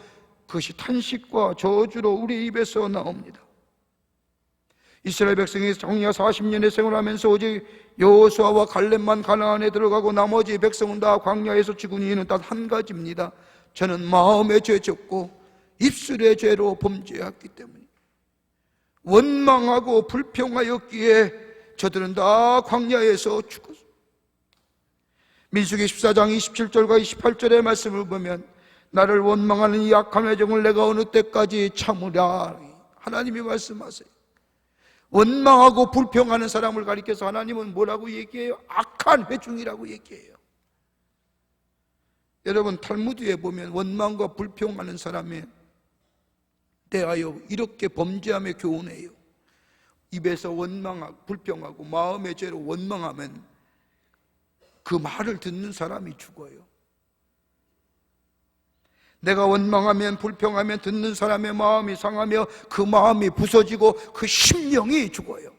그것이 탄식과 저주로 우리 입에서 나옵니다. 이스라엘 백성이 광야 40년의 생활하면서 오직 여호수아와 갈렙만 가나안에 들어가고 나머지 백성은 다 광야에서 죽은 이유는 단 한 가지입니다. 저는 마음의 죄 졌고 입술의 죄로 범죄했기 때문에, 원망하고 불평하였기에 저들은 다 광야에서 죽었습니다. 민수기 14장 27절과 28절의 말씀을 보면 나를 원망하는 이 악한 회중을 내가 어느 때까지 참으랴, 하나님이 말씀하세요. 원망하고 불평하는 사람을 가리켜서 하나님은 뭐라고 얘기해요? 악한 회중이라고 얘기해요. 여러분, 탈무드에 보면 원망과 불평하는 사람에 대하여 이렇게 범죄함에 교훈해요. 입에서 원망하고 불평하고 마음의 죄로 원망하면 그 말을 듣는 사람이 죽어요. 내가 원망하면, 불평하면 듣는 사람의 마음이 상하며 그 마음이 부서지고 그 심령이 죽어요.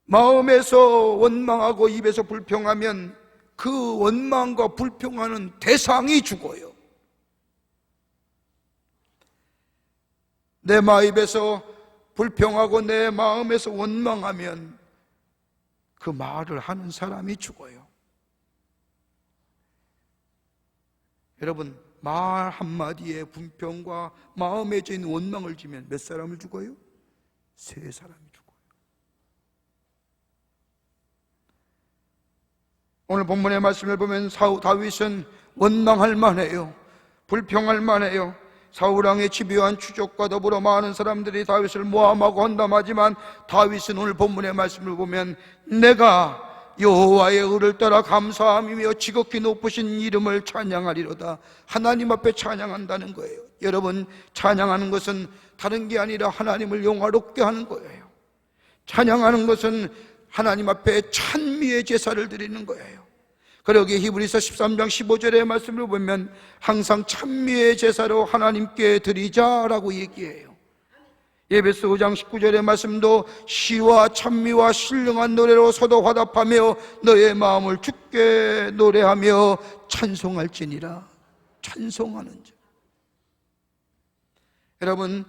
마음에서 원망하고 입에서 불평하면 그 원망과 불평하는 대상이 죽어요. 내 마음에서 불평하고 내 마음에서 원망하면 그 말을 하는 사람이 죽어요. 여러분, 말 한마디에 불평과 마음에 진 원망을 지면 몇 사람을 죽어요? 3 사람이 죽어요. 오늘 본문의 말씀을 보면 다윗은 원망할 만해요. 불평할 만해요. 사울왕의 집요한 추적과 더불어 많은 사람들이 다윗을 모함하고 헌담하지만 다윗은 오늘 본문의 말씀을 보면 내가 여호와의 의를 따라 감사함이며 지극히 높으신 이름을 찬양하리로다. 하나님 앞에 찬양한다는 거예요. 여러분, 찬양하는 것은 다른 게 아니라 하나님을 영화롭게 하는 거예요. 찬양하는 것은 하나님 앞에 찬미의 제사를 드리는 거예요. 그러기에 히브리서 13장 15절의 말씀을 보면 항상 찬미의 제사로 하나님께 드리자라고 얘기해요. 에베소 5장 19절의 말씀도 시와 찬미와 신령한 노래로 서로 화답하며 너의 마음을 주께 노래하며 찬송할지니라. 찬송하는 자. 여러분,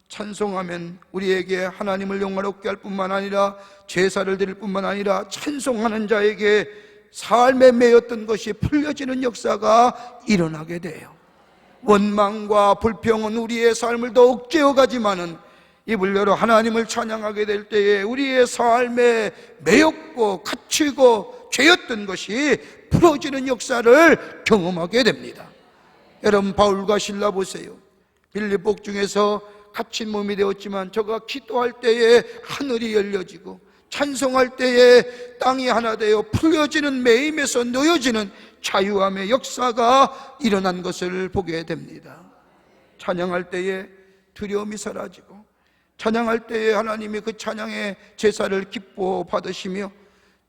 찬송하면 우리에게 하나님을 영화롭게 할 뿐만 아니라 제사를 드릴 뿐만 아니라 찬송하는 자에게 삶에 매였던 것이 풀려지는 역사가 일어나게 돼요. 원망과 불평은 우리의 삶을 더욱 째어가지만은 입을 열어 하나님을 찬양하게 될 때에 우리의 삶에 매였고 갇히고 죄였던 것이 풀어지는 역사를 경험하게 됩니다. 여러분, 바울과 실라 보세요. 빌립복 중에서 갇힌 몸이 되었지만 저가 기도할 때에 하늘이 열려지고 찬송할 때에 땅이 하나 되어 풀려지는 매임에서 놓여지는 자유함의 역사가 일어난 것을 보게 됩니다. 찬양할 때에 두려움이 사라지고 찬양할 때에 하나님이 그 찬양의 제사를 기뻐 받으시며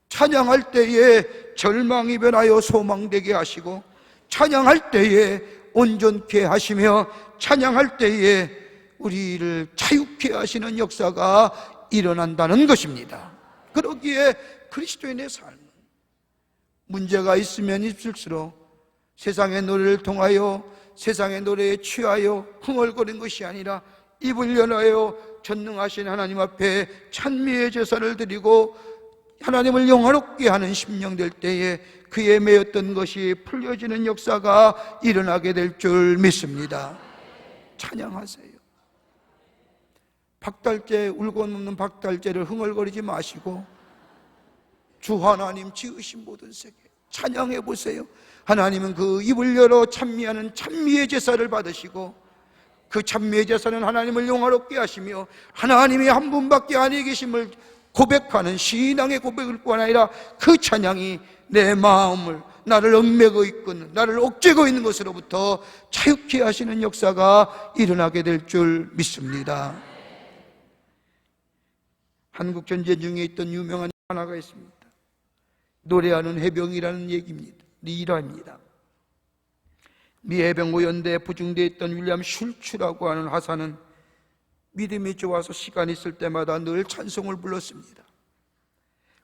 찬양할 때에 절망이 변하여 소망되게 하시고 찬양할 때에 온전케 하시며 찬양할 때에 우리를 자유케 하시는 역사가 일어난다는 것입니다. 그러기에 그리스도인의 삶은 문제가 있으면 있을수록 세상의 노래를 통하여 세상의 노래에 취하여 흥얼거린 것이 아니라 입을 열어요 전능하신 하나님 앞에 찬미의 제사를 드리고 하나님을 영화롭게 하는 심령 될 때에 그에 매였던 것이 풀려지는 역사가 일어나게 될 줄 믿습니다. 찬양하세요. 박달재, 울고 넘는 박달재를 흥얼거리지 마시고 주 하나님 지으신 모든 세계 찬양해 보세요. 하나님은 그 입을 열어 찬미하는 찬미의 제사를 받으시고 그 찬미의 제사는 하나님을 영화롭게 하시며 하나님이 한 분밖에 아니 계심을 고백하는 신앙의 고백일 뿐 아니라 그 찬양이 내 마음을 나를 얽매고 있건 나를 옥죄고 있는 것으로부터 자유케 하시는 역사가 일어나게 될 줄 믿습니다. 한국 전쟁 중에 있던 유명한 하나가 있습니다. 노래하는 해병이라는 얘기입니다. 리라입니다. 미 해병고 연대에 부중되어 있던 윌리엄 슐츠라고 하는 하사는 믿음이 좋아서 시간 있을 때마다 늘 찬송을 불렀습니다.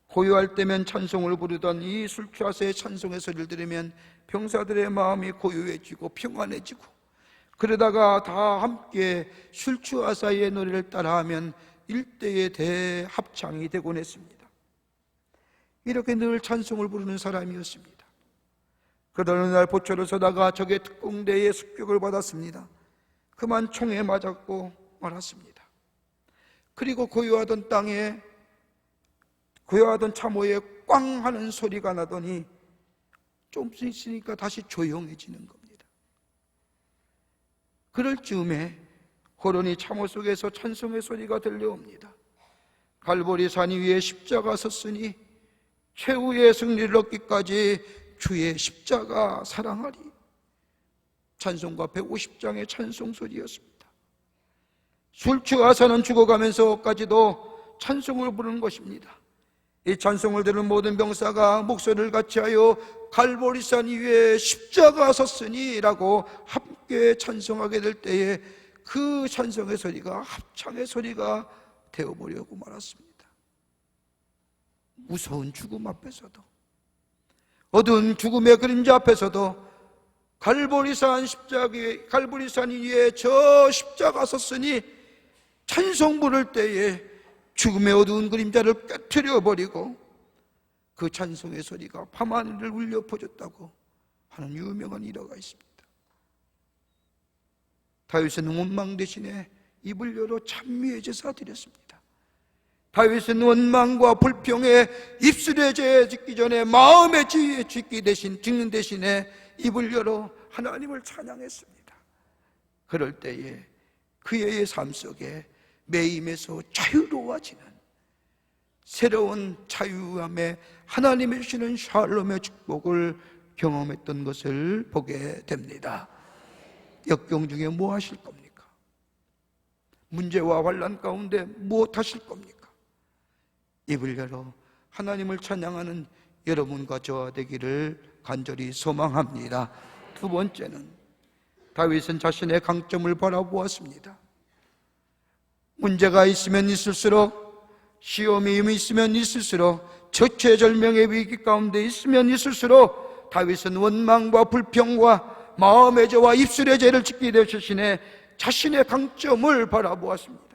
고요할 때면 찬송을 부르던 이 슐츠 하사의 찬송의 소리를 들으면 병사들의 마음이 고요해지고 평안해지고 그러다가 다 함께 슐츠 하사의 노래를 따라하면 일대의 대합창이 되곤 했습니다. 이렇게 늘 찬송을 부르는 사람이었습니다. 그러던 어느 날 보초를 서다가 적의 특공대의 습격을 받았습니다. 그만 총에 맞았고 말았습니다. 그리고 고요하던 땅에 고요하던 참호에 꽝 하는 소리가 나더니 좀 있으니까 다시 조용해지는 겁니다. 그럴 즈음에 호련히 참호 속에서 찬송의 소리가 들려옵니다. 갈보리 산 위에 십자가 섰으니 최후의 승리를 얻기까지 주의 십자가 사랑하리. 찬송가 150장의 찬송 소리였습니다. 슐츠 하사는 죽어가면서까지도 찬송을 부르는 것입니다. 이 찬송을 들은 모든 병사가 목소리를 같이하여 갈보리산 위에 십자가 섰으니 라고 함께 찬송하게 될 때에 그 찬송의 소리가 합창의 소리가 되어버리고 말았습니다. 무서운 죽음 앞에서도, 어두운 죽음의 그림자 앞에서도 갈보리산 위에 저 십자가 섰으니 찬송 부를 때에 죽음의 어두운 그림자를 깨트려 버리고 그 찬송의 소리가 밤하늘을 울려 퍼졌다고 하는 유명한 일화가 있습니다. 다윗은 원망 대신에 입을 열어 찬미의 제사 드렸습니다. 다윗은 원망과 불평에 입술의 죄 짓기 전에 마음의 죄 짓는 대신에 입을 열어 하나님을 찬양했습니다. 그럴 때에 그의 삶 속에 매임에서 자유로워지는 새로운 자유함에 하나님이 주시는 샬롬의 축복을 경험했던 것을 보게 됩니다. 역경 중에 뭐 하실 겁니까? 문제와 환난 가운데 무엇 하실 겁니까? 입을 열어 하나님을 찬양하는 여러분과 저와 되기를 간절히 소망합니다. 두 번째는 다윗은 자신의 강점을 바라보았습니다. 문제가 있으면 있을수록, 시험이 있으면 있을수록, 처체절명의 위기 가운데 있으면 있을수록 다윗은 원망과 불평과 마음의 죄와 입술의 죄를 짓게 되시네 자신의 강점을 바라보았습니다.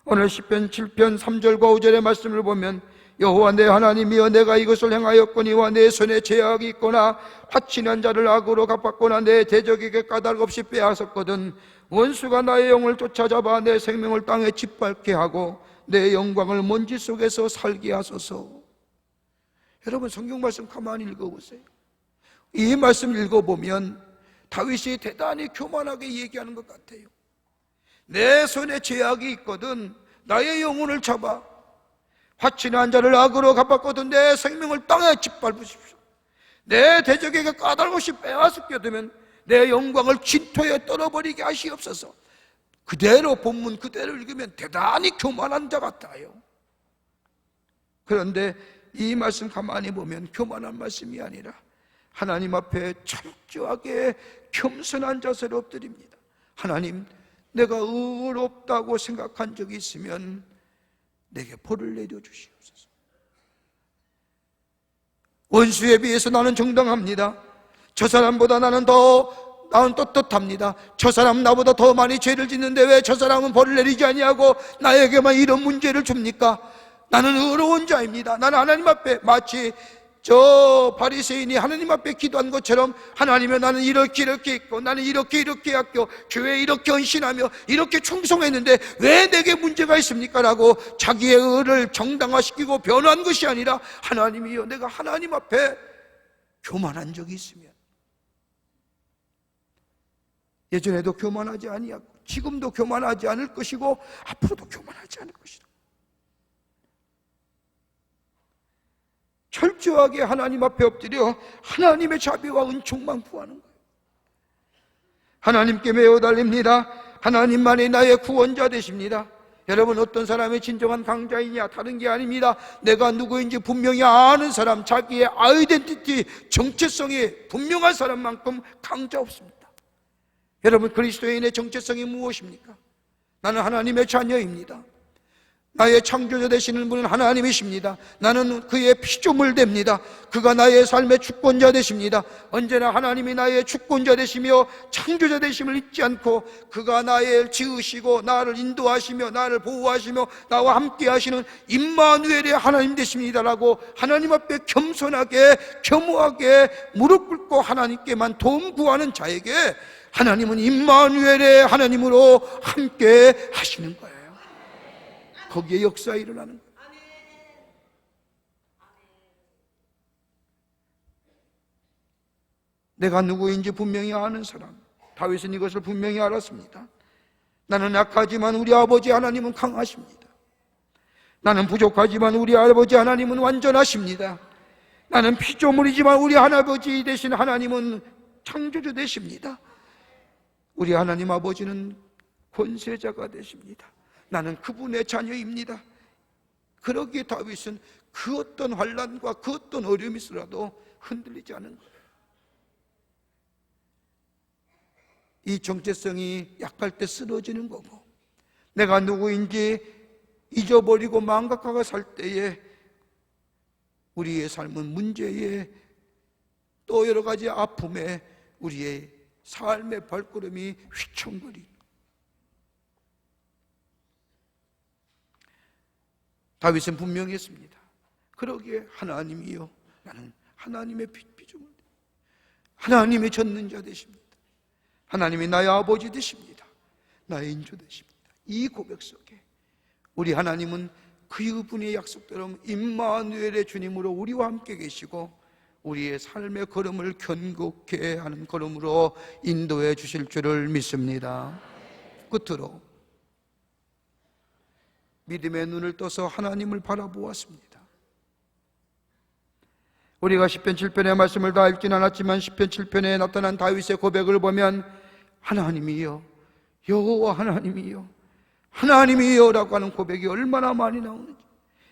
오늘 시편 7편 3절과 5절의 말씀을 보면 여호와 내 하나님이여 내가 이것을 행하였거니와 내 손에 죄악이 있거나 화친한 자를 악으로 갚았거나 내 대적에게 까닭 없이 빼앗았거든 원수가 나의 영을 쫓아잡아 내 생명을 땅에 짓밟게 하고 내 영광을 먼지 속에서 살게 하소서. 여러분 성경 말씀 가만히 읽어보세요. 이 말씀 읽어보면 다윗이 대단히 교만하게 얘기하는 것 같아요. 내 손에 죄악이 있거든 나의 영혼을 잡아 화친한 자를 악으로 갚았거든 내 생명을 땅에 짓밟으십시오. 내 대적에게 까닭없이 빼앗게 되면 내 영광을 진토에 떨어버리게 하시옵소서. 그대로 본문 그대로 읽으면 대단히 교만한 자 같아요. 그런데 이 말씀 가만히 보면 교만한 말씀이 아니라 하나님 앞에 철저하게 겸손한 자세를 엎드립니다. 하나님, 내가 의롭다고 생각한 적이 있으면 내게 벌을 내려주시옵소서. 원수에 비해서 나는 정당합니다. 저 사람보다 나는 떳떳합니다. 저 사람 나보다 더 많이 죄를 짓는데 왜 저 사람은 벌을 내리지 아니하고 나에게만 이런 문제를 줍니까? 나는 의로운 자입니다. 나는 하나님 앞에 마치 저 바리새인이 하나님 앞에 기도한 것처럼 하나님의 나는 이렇게 있고 나는 이렇게 학교 교회에 이렇게 헌신하며 이렇게 충성했는데 왜 내게 문제가 있습니까? 라고 자기의 의를 정당화시키고 변한 것이 아니라 하나님이여 내가 하나님 앞에 교만한 적이 있으면 예전에도 교만하지 아니하고 지금도 교만하지 않을 것이고 앞으로도 교만하지 않을 것이다. 철저하게 하나님 앞에 엎드려 하나님의 자비와 은총만 구하는 거예요. 하나님께 매어달립니다. 하나님만이 나의 구원자 되십니다. 여러분 어떤 사람이 진정한 강자이냐? 다른 게 아닙니다. 내가 누구인지 분명히 아는 사람, 자기의 아이덴티티, 정체성이 분명한 사람만큼 강자 없습니다. 여러분 그리스도인의 정체성이 무엇입니까? 나는 하나님의 자녀입니다. 나의 창조자 되시는 분은 하나님이십니다. 나는 그의 피조물 됩니다. 그가 나의 삶의 주권자 되십니다. 언제나 하나님이 나의 주권자 되시며 창조자 되심을 잊지 않고 그가 나를 지으시고 나를 인도하시며 나를 보호하시며 나와 함께 하시는 임마누엘의 하나님 되십니다라고 하나님 앞에 겸손하게 겸허하게 무릎 꿇고 하나님께만 도움 구하는 자에게 하나님은 임마누엘의 하나님으로 함께 하시는 거예요. 거기에 역사가 일어나는 거예요. 내가 누구인지 분명히 아는 사람, 다윗은 이것을 분명히 알았습니다. 나는 약하지만 우리 아버지 하나님은 강하십니다. 나는 부족하지만 우리 아버지 하나님은 완전하십니다. 나는 피조물이지만 우리 할아버지 되신 하나님은 창조주 되십니다. 우리 하나님 아버지는 권세자가 되십니다. 나는 그분의 자녀입니다. 그러기에 다윗은 그 어떤 환난과 그 어떤 어려움이 있어도 흔들리지 않은 거예요. 이 정체성이 약할 때 쓰러지는 거고, 내가 누구인지 잊어버리고 망각하고 살 때에 우리의 삶은 문제에 또 여러 가지 아픔에 우리의 삶의 발걸음이 휘청거리고, 다윗은 분명히 했습니다. 그러기에 하나님이여, 나는 하나님의 피조물, 하나님이 젖는 자 되십니다. 하나님이 나의 아버지 되십니다. 나의 인조 되십니다. 이 고백 속에 우리 하나님은 그분의 약속대로 임마누엘의 주님으로 우리와 함께 계시고 우리의 삶의 걸음을 견고케 하는 걸음으로 인도해 주실 줄을 믿습니다. 끝으로 믿음의 눈을 떠서 하나님을 바라보았습니다. 우리가 시편 7편의 말씀을 다 읽진 않았지만 시편 7편에 나타난 다윗의 고백을 보면 하나님이여, 여호와 하나님이여, 하나님이여 라고 하는 고백이 얼마나 많이 나오는지.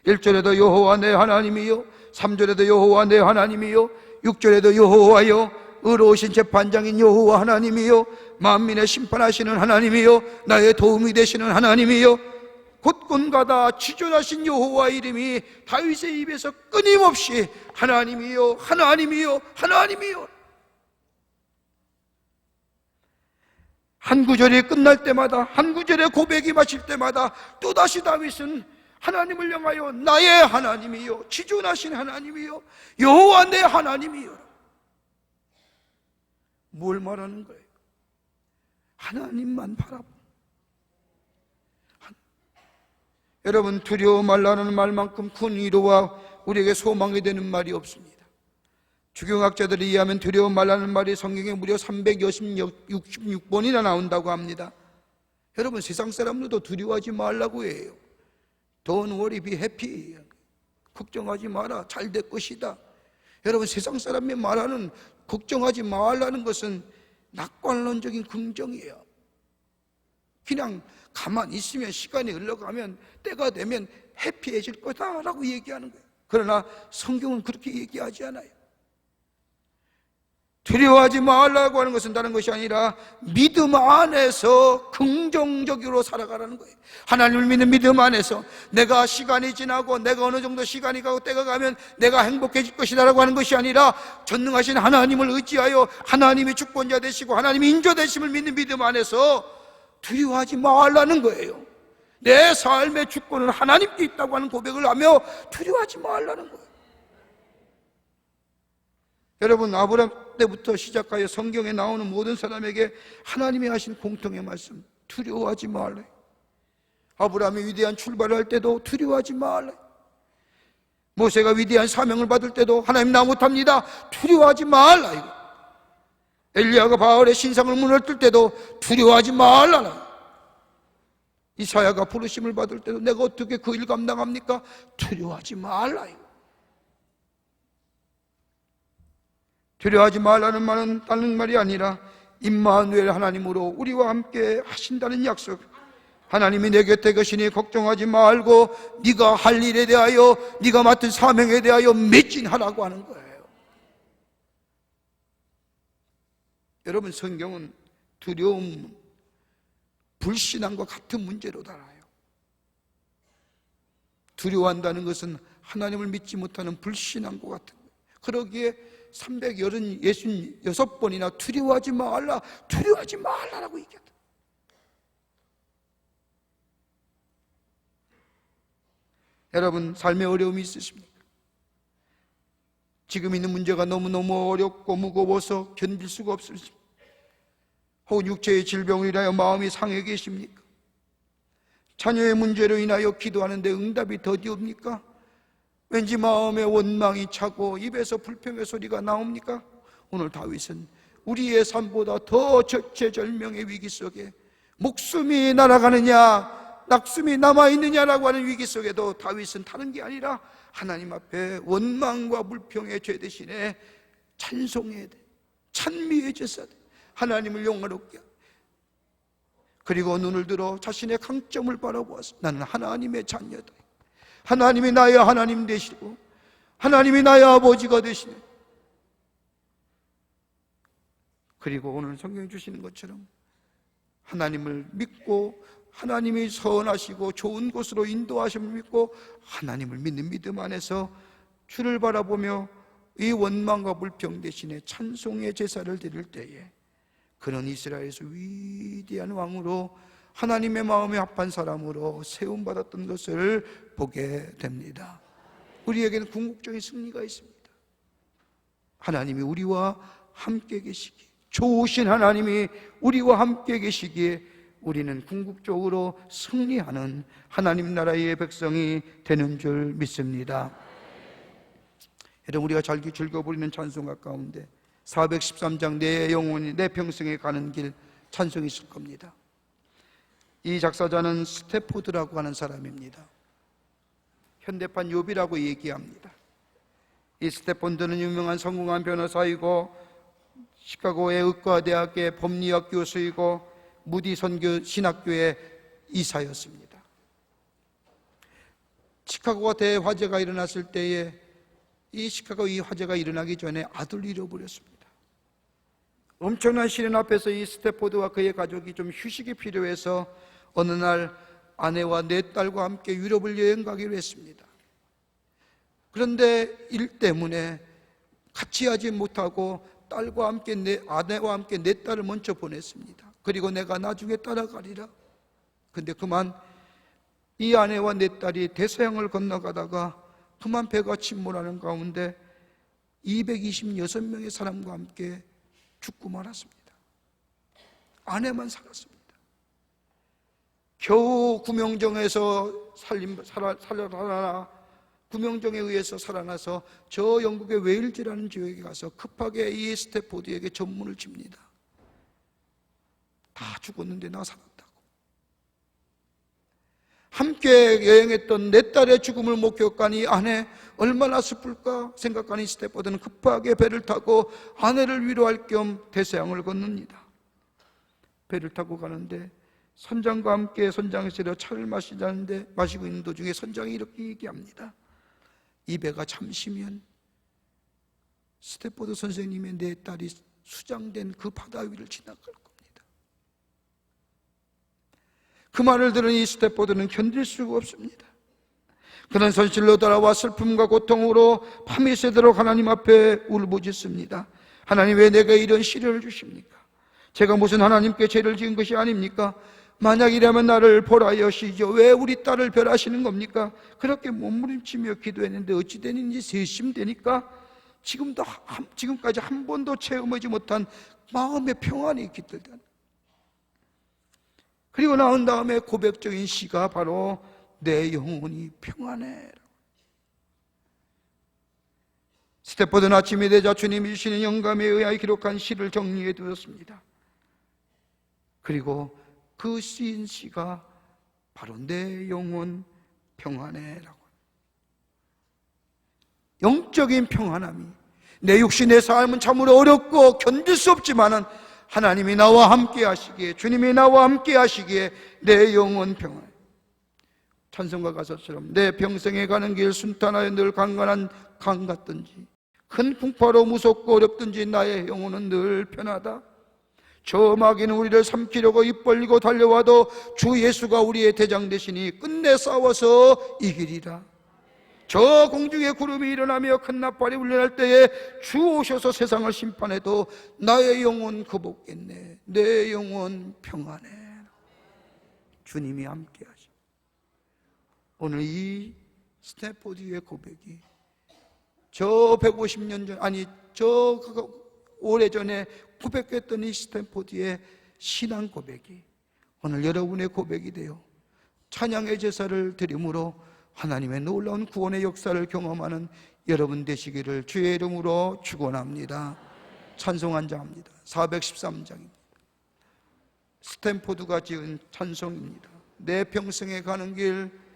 1절에도 여호와 내 하나님이여, 3절에도 여호와 내 하나님이여, 6절에도 여호와여, 의로우신 재판장인 여호와 하나님이여, 만민의 심판하시는 하나님이여, 나의 도움이 되시는 하나님이여, 곳곳가다 지존하신 여호와의 이름이 다윗의 입에서 끊임없이 하나님이여, 하나님이여, 하나님이여. 한 구절이 끝날 때마다, 한 구절의 고백이 마칠 때마다 또다시 다윗은 하나님을 향하여 나의 하나님이여, 지존하신 하나님이여, 여호와 내 하나님이여. 뭘 말하는 거예요? 하나님만 바라보. 여러분, 두려워 말라는 말만큼 큰 위로와 우리에게 소망이 되는 말이 없습니다. 주경학자들이 이해하면 두려워 말라는 말이 성경에 무려 366번이나 나온다고 합니다. 여러분, 세상 사람들도 두려워하지 말라고 해요. Don't worry, be happy. 걱정하지 마라, 잘 될 것이다. 여러분, 세상 사람이 말하는 걱정하지 말라는 것은 낙관론적인 긍정이에요. 그냥 가만히 있으면 시간이 흘러가면 때가 되면 해피해질 거다라고 얘기하는 거예요. 그러나 성경은 그렇게 얘기하지 않아요. 두려워하지 말라고 하는 것은 다른 것이 아니라 믿음 안에서 긍정적으로 살아가라는 거예요. 하나님을 믿는 믿음 안에서 내가 시간이 지나고 내가 어느 정도 시간이 가고 때가 가면 내가 행복해질 것이다라고 하는 것이 아니라 전능하신 하나님을 의지하여 하나님이 주권자 되시고 하나님이 인조 되심을 믿는 믿음 안에서 두려워하지 말라는 거예요. 내 삶의 주권은 하나님께 있다고 하는 고백을 하며 두려워하지 말라는 거예요. 여러분, 아브라함 때부터 시작하여 성경에 나오는 모든 사람에게 하나님이 하신 공통의 말씀, 두려워하지 말라. 아브라함이 위대한 출발을 할 때도 두려워하지 말라. 모세가 위대한 사명을 받을 때도 하나님 나 못합니다, 두려워하지 말라. 엘리야가 바알의 신상을 무너뜨릴 때도 두려워하지 말라. 이사야가 부르심을 받을 때도 내가 어떻게 그 일 감당합니까? 두려워하지 말라. 두려워하지 말라는 말은 다른 말이 아니라 임마누엘 하나님으로 우리와 함께 하신다는 약속. 하나님이 내 곁에 계시니 걱정하지 말고 네가 할 일에 대하여, 네가 맡은 사명에 대하여 매진하라고 하는 거예요. 여러분, 성경은 두려움, 불신앙과 같은 문제로 달아요. 두려워한다는 것은 하나님을 믿지 못하는 불신앙과 같은 거예요. 그러기에 366번이나 두려워하지 말라, 두려워하지 말라라고 얘기했다. 여러분, 삶의 어려움이 있으십니까? 지금 있는 문제가 너무너무 어렵고 무거워서 견딜 수가 없으십니까? 혹은 육체의 질병을 인하여 마음이 상해 계십니까? 자녀의 문제로 인하여 기도하는데 응답이 더디옵니까? 왠지 마음에 원망이 차고 입에서 불평의 소리가 나옵니까? 오늘 다윗은 우리의 삶보다 더 절체절명의 위기 속에 목숨이 날아가느냐 낙숨이 남아있느냐라고 하는 위기 속에도 다윗은 다른 게 아니라 하나님 앞에 원망과 불평의 죄 대신에 찬송해야 돼, 찬미의 제사 돼, 하나님을 영화롭게 하고, 그리고 눈을 들어 자신의 강점을 바라보아서 나는 하나님의 자녀다, 하나님이 나의 하나님 되시고 하나님이 나의 아버지가 되시네. 그리고 오늘 성경이 주시는 것처럼 하나님을 믿고 하나님이 선하시고 좋은 곳으로 인도하심을 믿고 하나님을 믿는 믿음 안에서 주를 바라보며 이 원망과 불평 대신에 찬송의 제사를 드릴 때에 그는 이스라엘에서 위대한 왕으로 하나님의 마음에 합한 사람으로 세움받았던 것을 보게 됩니다. 우리에게는 궁극적인 승리가 있습니다. 하나님이 우리와 함께 계시기에, 좋으신 하나님이 우리와 함께 계시기에 우리는 궁극적으로 승리하는 하나님 나라의 백성이 되는 줄 믿습니다. 여러분, 우리가 잘 즐겨 부르는 찬송가 가운데 413장 내 영혼이 내 평생에 가는 길 찬송이 있을 겁니다. 이 작사자는 스태포드라고 하는 사람입니다. 현대판 욥이라고 얘기합니다. 이 스태포드는 유명한 성공한 변호사이고 시카고의 의과대학의 법리학 교수이고 무디 선교 신학교의 이사였습니다. 시카고가 대화재가 일어났을 때에 이 시카고 이 화재가 일어나기 전에 아들을 잃어버렸습니다. 엄청난 시련 앞에서 이 스태포드와 그의 가족이 좀 휴식이 필요해서 어느 날 아내와 네 딸과 함께 유럽을 여행 가기로 했습니다. 그런데 일 때문에 같이 하지 못하고 딸과 함께 아내와 함께 네 딸을 먼저 보냈습니다. 그리고 내가 나중에 따라가리라. 근데 그만 이 아내와 네 딸이 대서양을 건너가다가 그만 배가 침몰하는 가운데 226명의 사람과 함께 죽고 말았습니다. 아내만 살았습니다. 겨우 구명정에서 살아나 구명정에 의해서 살아나서 저 영국의 웨일즈라는 지역에 가서 급하게 이 스태포드에게 전문을 칩니다. 다 죽었는데 나 살았다고. 함께 여행했던 내 딸의 죽음을 목격하니 아내 얼마나 슬플까 생각하니 스태포드는 급하게 배를 타고 아내를 위로할 겸 대서양을 건넙니다. 배를 타고 가는데 선장과 함께 선장에서 차를 마시고 있는 도중에 선장이 이렇게 얘기합니다. 이 배가 잠시면 스태포드 선생님의 내 딸이 수장된 그 바다 위를 지나갈 겁니다. 그 말을 들은 이 스태포드는 견딜 수가 없습니다. 그는 손실로 돌아와 슬픔과 고통으로 밤이 새도록 하나님 앞에 울부짖습니다. 하나님, 왜 내게 이런 시련을 주십니까? 제가 무슨 하나님께 죄를 지은 것이 아닙니까? 만약이라면 나를 보라 여시죠. 왜 우리 딸을 별하시는 겁니까? 그렇게 몸부림치며 기도했는데 어찌 되는지 세심되니까 지금까지 한 번도 체험하지 못한 마음의 평안이 깃들다. 그리고 나온 다음에 고백적인 시가 바로 내 영혼이 평안해. 스태포드는 아침이 되자 주님이 주시는 영감에 의하여 기록한 시를 정리해 두었습니다. 그리고 그 쓰인 시가 바로 내 영혼 평안해라고. 영적인 평안함이, 내 육신의 삶은 참으로 어렵고 견딜 수 없지만은 하나님이 나와 함께 하시기에, 주님이 나와 함께 하시기에 내 영혼 평안. 찬송가 가사처럼 내 평생에 가는 길 순탄하여 늘 강건한 강 같든지 큰 풍파로 무섭고 어렵든지 나의 영혼은 늘 편하다. 저 마귀는 우리를 삼키려고 입 벌리고 달려와도 주 예수가 우리의 대장 되시니 끝내 싸워서 이기리라. 저 공중에 구름이 일어나며 큰 나팔이 울려날 때에 주 오셔서 세상을 심판해도 나의 영혼 거복겠네. 내 영혼 평안해. 주님이 함께 하시. 오늘 이 스태포드의 고백이 저 150년 전, 아니 저 오래전에 고백했던 이 스탠포드의 신앙 고백이 오늘 여러분의 고백이 되어 찬양의 제사를 드림으로 하나님의 놀라운 구원의 역사를 경험하는 여러분 되시기를 주의 이름으로 축원합니다. 찬송한 자입니다. 413장입니다. 스탠포드가 지은 찬송입니다. 내 평생에 가는 길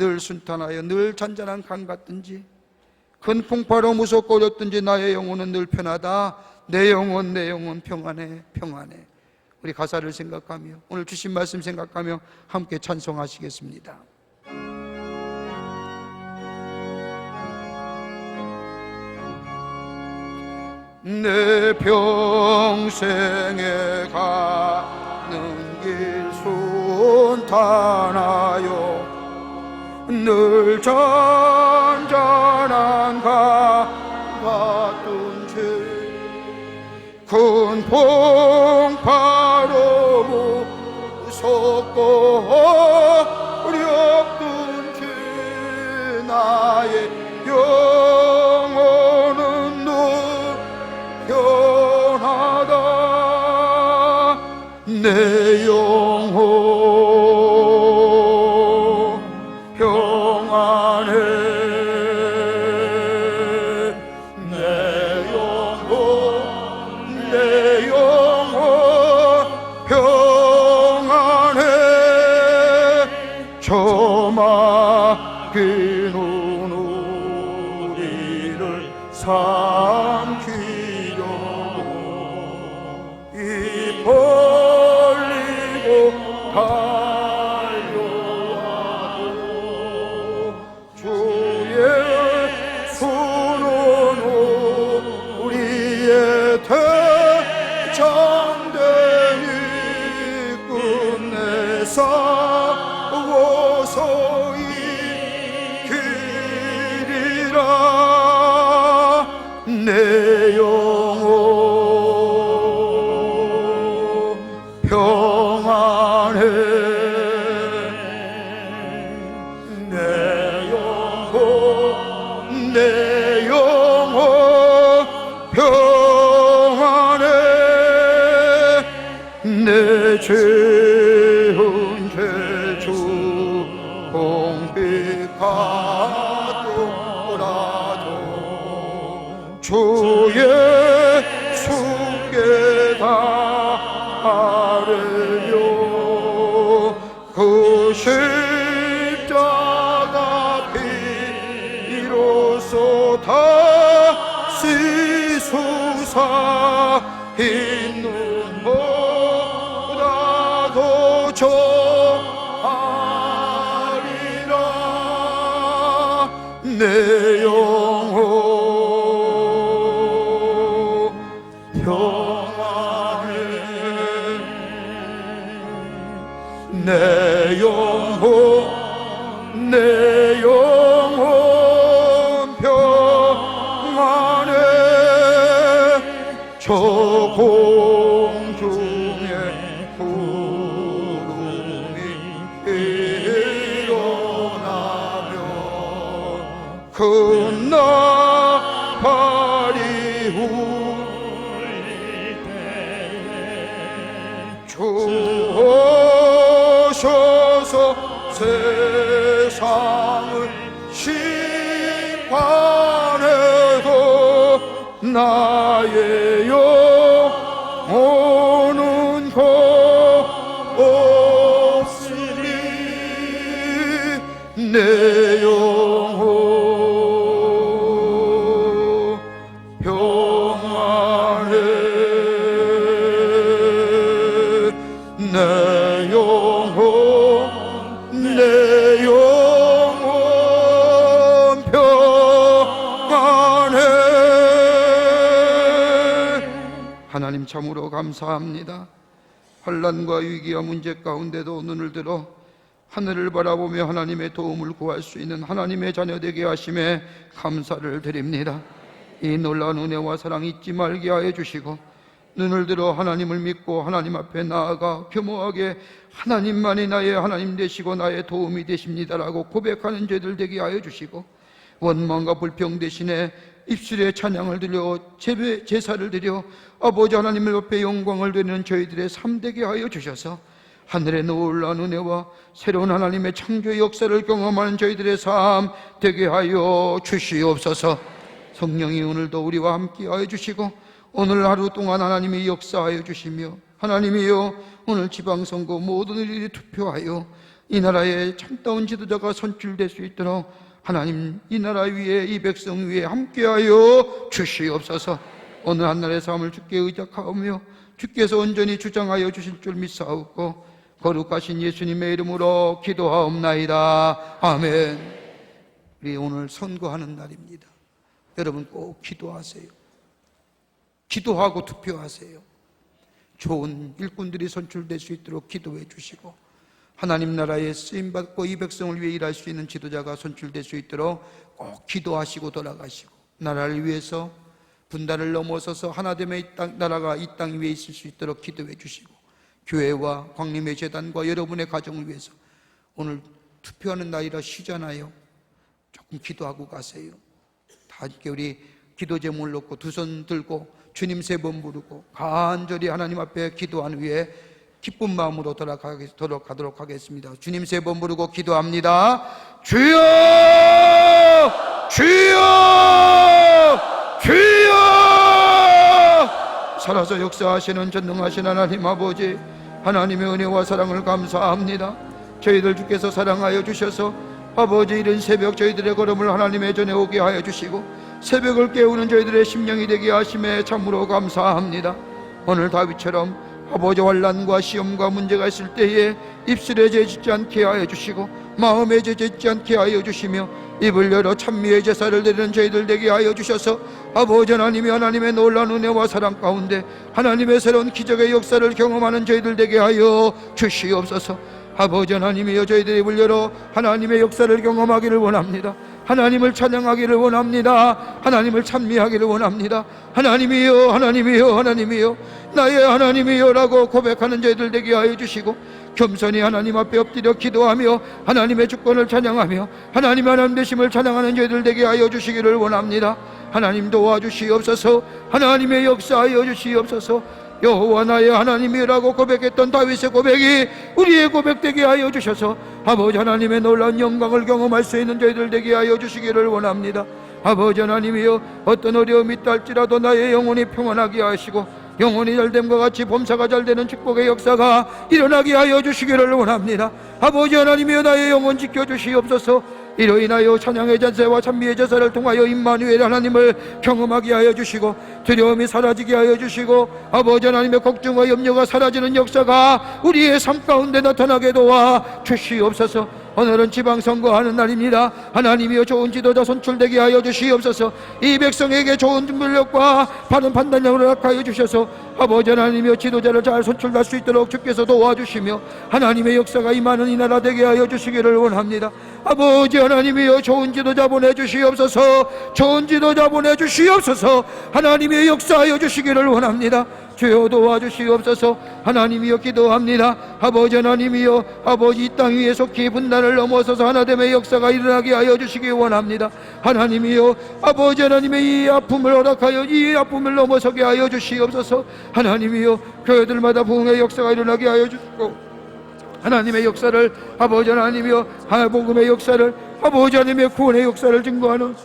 늘 순탄하여 늘 잔잔한 강 같든지 큰 풍파로 무섭고 어렵든지 나의 영혼은 늘 편하다. 내 영혼 평안해 평안해. 우리 가사를 생각하며 오늘 주신 말씀 생각하며 함께 찬송하시겠습니다. 내 평생에 가는 길 순탄하여 늘 잔잔한 강 같은 죄 큰 풍파로 무섭고 어렵던 죄 나의 영혼은 늘 편하다 내 영혼 평안해 내 영혼 평안해 저 막힌 우리를 삼키려고 입 벌리고 달려와도 주의 손은 우리의 대장되니 끝내 싸워서 이기리라 내 영혼 평안해 내 영혼 평안해 내 죄은 죄주 공빛 같더라도 주의 숙에 달으며 그 십자가 피로써 다시 수사 있는 보다도 좋아리라 내 영혼 평안해 내 영혼 평안해 저 공중에 구름이 일어나며 큰 나팔이 울릴 때에 주 오셔서 세상을 심판해도 나의 영혼은 없으리 내 영혼 평안해 내 영혼 평안해 하나님 참으로 감사합니다. 환난과 위기와 문제 가운데도 눈을 들어 하늘을 바라보며 하나님의 도움을 구할 수 있는 하나님의 자녀 되게 하심에 감사를 드립니다. 이 놀라운 은혜와 사랑 잊지 말게 하여 주시고 눈을 들어 하나님을 믿고 하나님 앞에 나아가 겸허하게 하나님만이 나의 하나님 되시고 나의 도움이 되십니다라고 고백하는 죄들 되게 하여 주시고 원망과 불평 대신에 입술에 찬양을 드려 제사를 드려 아버지 하나님 옆에 영광을 드리는 저희들의 삶 되게 하여 주셔서 하늘의 놀라운 은혜와 새로운 하나님의 창조의 역사를 경험하는 저희들의 삶 되게 하여 주시옵소서. 성령이 오늘도 우리와 함께 하여 주시고 오늘 하루 동안 하나님이 역사하여 주시며 하나님이여 오늘 지방선거 모든 일이 투표하여 이 나라의 참다운 지도자가 선출될 수 있도록 하나님 이 나라 위에 이 백성 위에 함께하여 주시옵소서. 오늘 한날의 삶을 주께 의탁하오며 주께서 온전히 주장하여 주실 줄 믿사옵고 거룩하신 예수님의 이름으로 기도하옵나이다. 아멘. 우리 오늘 선거하는 날입니다. 여러분 꼭 기도하세요. 기도하고 투표하세요. 좋은 일꾼들이 선출될 수 있도록 기도해 주시고, 하나님 나라에 쓰임받고 이 백성을 위해 일할 수 있는 지도자가 선출될 수 있도록 꼭 기도하시고 돌아가시고, 나라를 위해서 분단을 넘어서서 하나됨의 나라가 이 땅 위에 있을 수 있도록 기도해 주시고, 교회와 광림의 재단과 여러분의 가정을 위해서, 오늘 투표하는 날이라 쉬잖아요. 조금 기도하고 가세요. 다 함께 우리 기도 제목을 놓고 두 손 들고 주님 3번 부르고 간절히 하나님 앞에 기도한 후에 기쁜 마음으로 돌아가도록 하겠습니다. 주님 3번 부르고 기도합니다. 주여! 주여! 주여! 살아서 역사하시는 전능하신 하나님 아버지, 하나님의 은혜와 사랑을 감사합니다. 저희들 주께서 사랑하여 주셔서 아버지, 이른 새벽 저희들의 걸음을 하나님의 전에 오게 하여 주시고 새벽을 깨우는 저희들의 심령이 되게 하심에 참으로 감사합니다. 오늘 다윗처럼 아버지, 환난과 시험과 문제가 있을 때에 입술에 죄짓지 않게 하여 주시고 마음에 죄짓지 않게 하여 주시며 입을 열어 찬미의 제사를 드리는 저희들 되게 하여 주셔서 아버지 하나님이 하나님의 놀라운 은혜와 사랑 가운데 하나님의 새로운 기적의 역사를 경험하는 저희들 되게 하여 주시옵소서. 아버지 하나님이여, 저희들이 입을 열어 하나님의 역사를 경험하기를 원합니다. 하나님을 찬양하기를 원합니다. 하나님을 찬미하기를 원합니다. 하나님이여, 하나님이여, 하나님이여, 나의 하나님이여 라고 고백하는 저희들 되게 하여 주시고, 겸손히 하나님 앞에 엎드려 기도하며 하나님의 주권을 찬양하며 하나님의 하나님 되심을 찬양하는 저희들 되게 하여 주시기를 원합니다. 하나님 도와주시옵소서. 하나님의 역사하여 주시옵소서. 여호와 나의 하나님이라고 고백했던 다윗의 고백이 우리의 고백되게 하여 주셔서 아버지 하나님의 놀라운 영광을 경험할 수 있는 저희들 되게 하여 주시기를 원합니다. 아버지 하나님이여, 어떤 어려움이 있다 할지라도 나의 영혼이 평안하게 하시고 영혼이 잘됨과 같이 범사가 잘되는 축복의 역사가 일어나게 하여 주시기를 원합니다. 아버지 하나님이여, 나의 영혼 지켜주시옵소서. 이로 인하여 찬양의 제사와 찬미의 제사를 통하여 임마누엘 하나님을 경험하게 하여 주시고 두려움이 사라지게 하여 주시고 아버지 하나님의 걱정과 염려가 사라지는 역사가 우리의 삶 가운데 나타나게 도와 주시옵소서. 오늘은 지방선거하는 날입니다. 하나님이여, 좋은 지도자 선출되게 하여 주시옵소서. 이 백성에게 좋은 분별력과 바른 판단력을 허락하여 주셔서 아버지 하나님이여, 지도자를 잘 선출할 수 있도록 주께서 도와주시며 하나님의 역사가 임하는 이 나라 되게 하여 주시기를 원합니다. 아버지 하나님이여, 좋은 지도자 보내주시옵소서. 좋은 지도자 보내주시옵소서. 하나님의 역사하여 주시기를 원합니다. 주여 도와주시옵소서. 하나님이여, 기도합니다. 아버지 하나님이여, 아버지 이 땅 위에 속히 분단을 넘어서서 하나됨의 역사가 일어나게 하여 주시기 원합니다. 하나님이여, 아버지 하나님의 이 아픔을 허락하여 이 아픔을 넘어서게 하여 주시옵소서. 하나님이여, 교회들마다 부흥의 역사가 일어나게 하여 주시고 하나님의 역사를, 아버지 하나님이여, 복음의 역사를, 아버지 하나님의 구원의 역사를 증거하는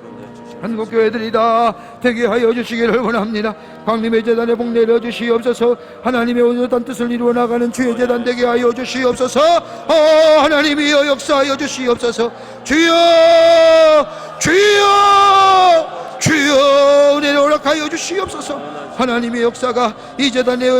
한국 교회들이 다 되게 하여 주시기를 원합니다. 광림의 재단에 복 내려 주시옵소서. 하나님의 온전한 뜻을 이루어 나가는 주의 재단 되게 하여 주시옵소서. 하나님이여, 역사하여 주시옵소서. 주여, 주여, 주여, 은혜를 허락하여 주시옵소서. 하나님의 역사가 이 재단의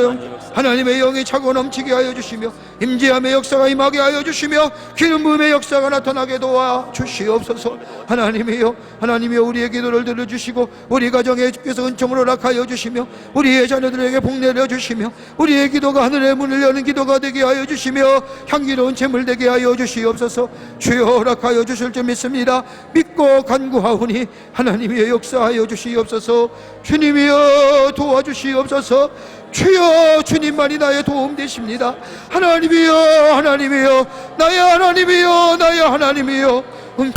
하나님의 영이 차고 넘치게 하여 주시며 임재함의 역사가 임하게 하여 주시며 기름 부음의 역사가 나타나게 도와 주시옵소서. 하나님이여, 하나님이여, 우리의 기도를 들어주시고 우리 가정에 주께서 은총을 허락하여 주시며 우리의 자녀들에게 복 내려 주시며 우리의 기도가 하늘의 문을 여는 기도가 되게 하여 주시며 향기로운 제물 되게 하여 주시옵소서. 주여, 허락하여 주실 줄 믿습니다. 믿고 간구하오니 하나님이여, 역사하여 주시옵소서. 주님이여, 도와주시옵소서. 주여, 주님만이 나의 도움 되십니다. 하나님이여, 하나님이여, 나의 하나님이여, 나의 하나님이여,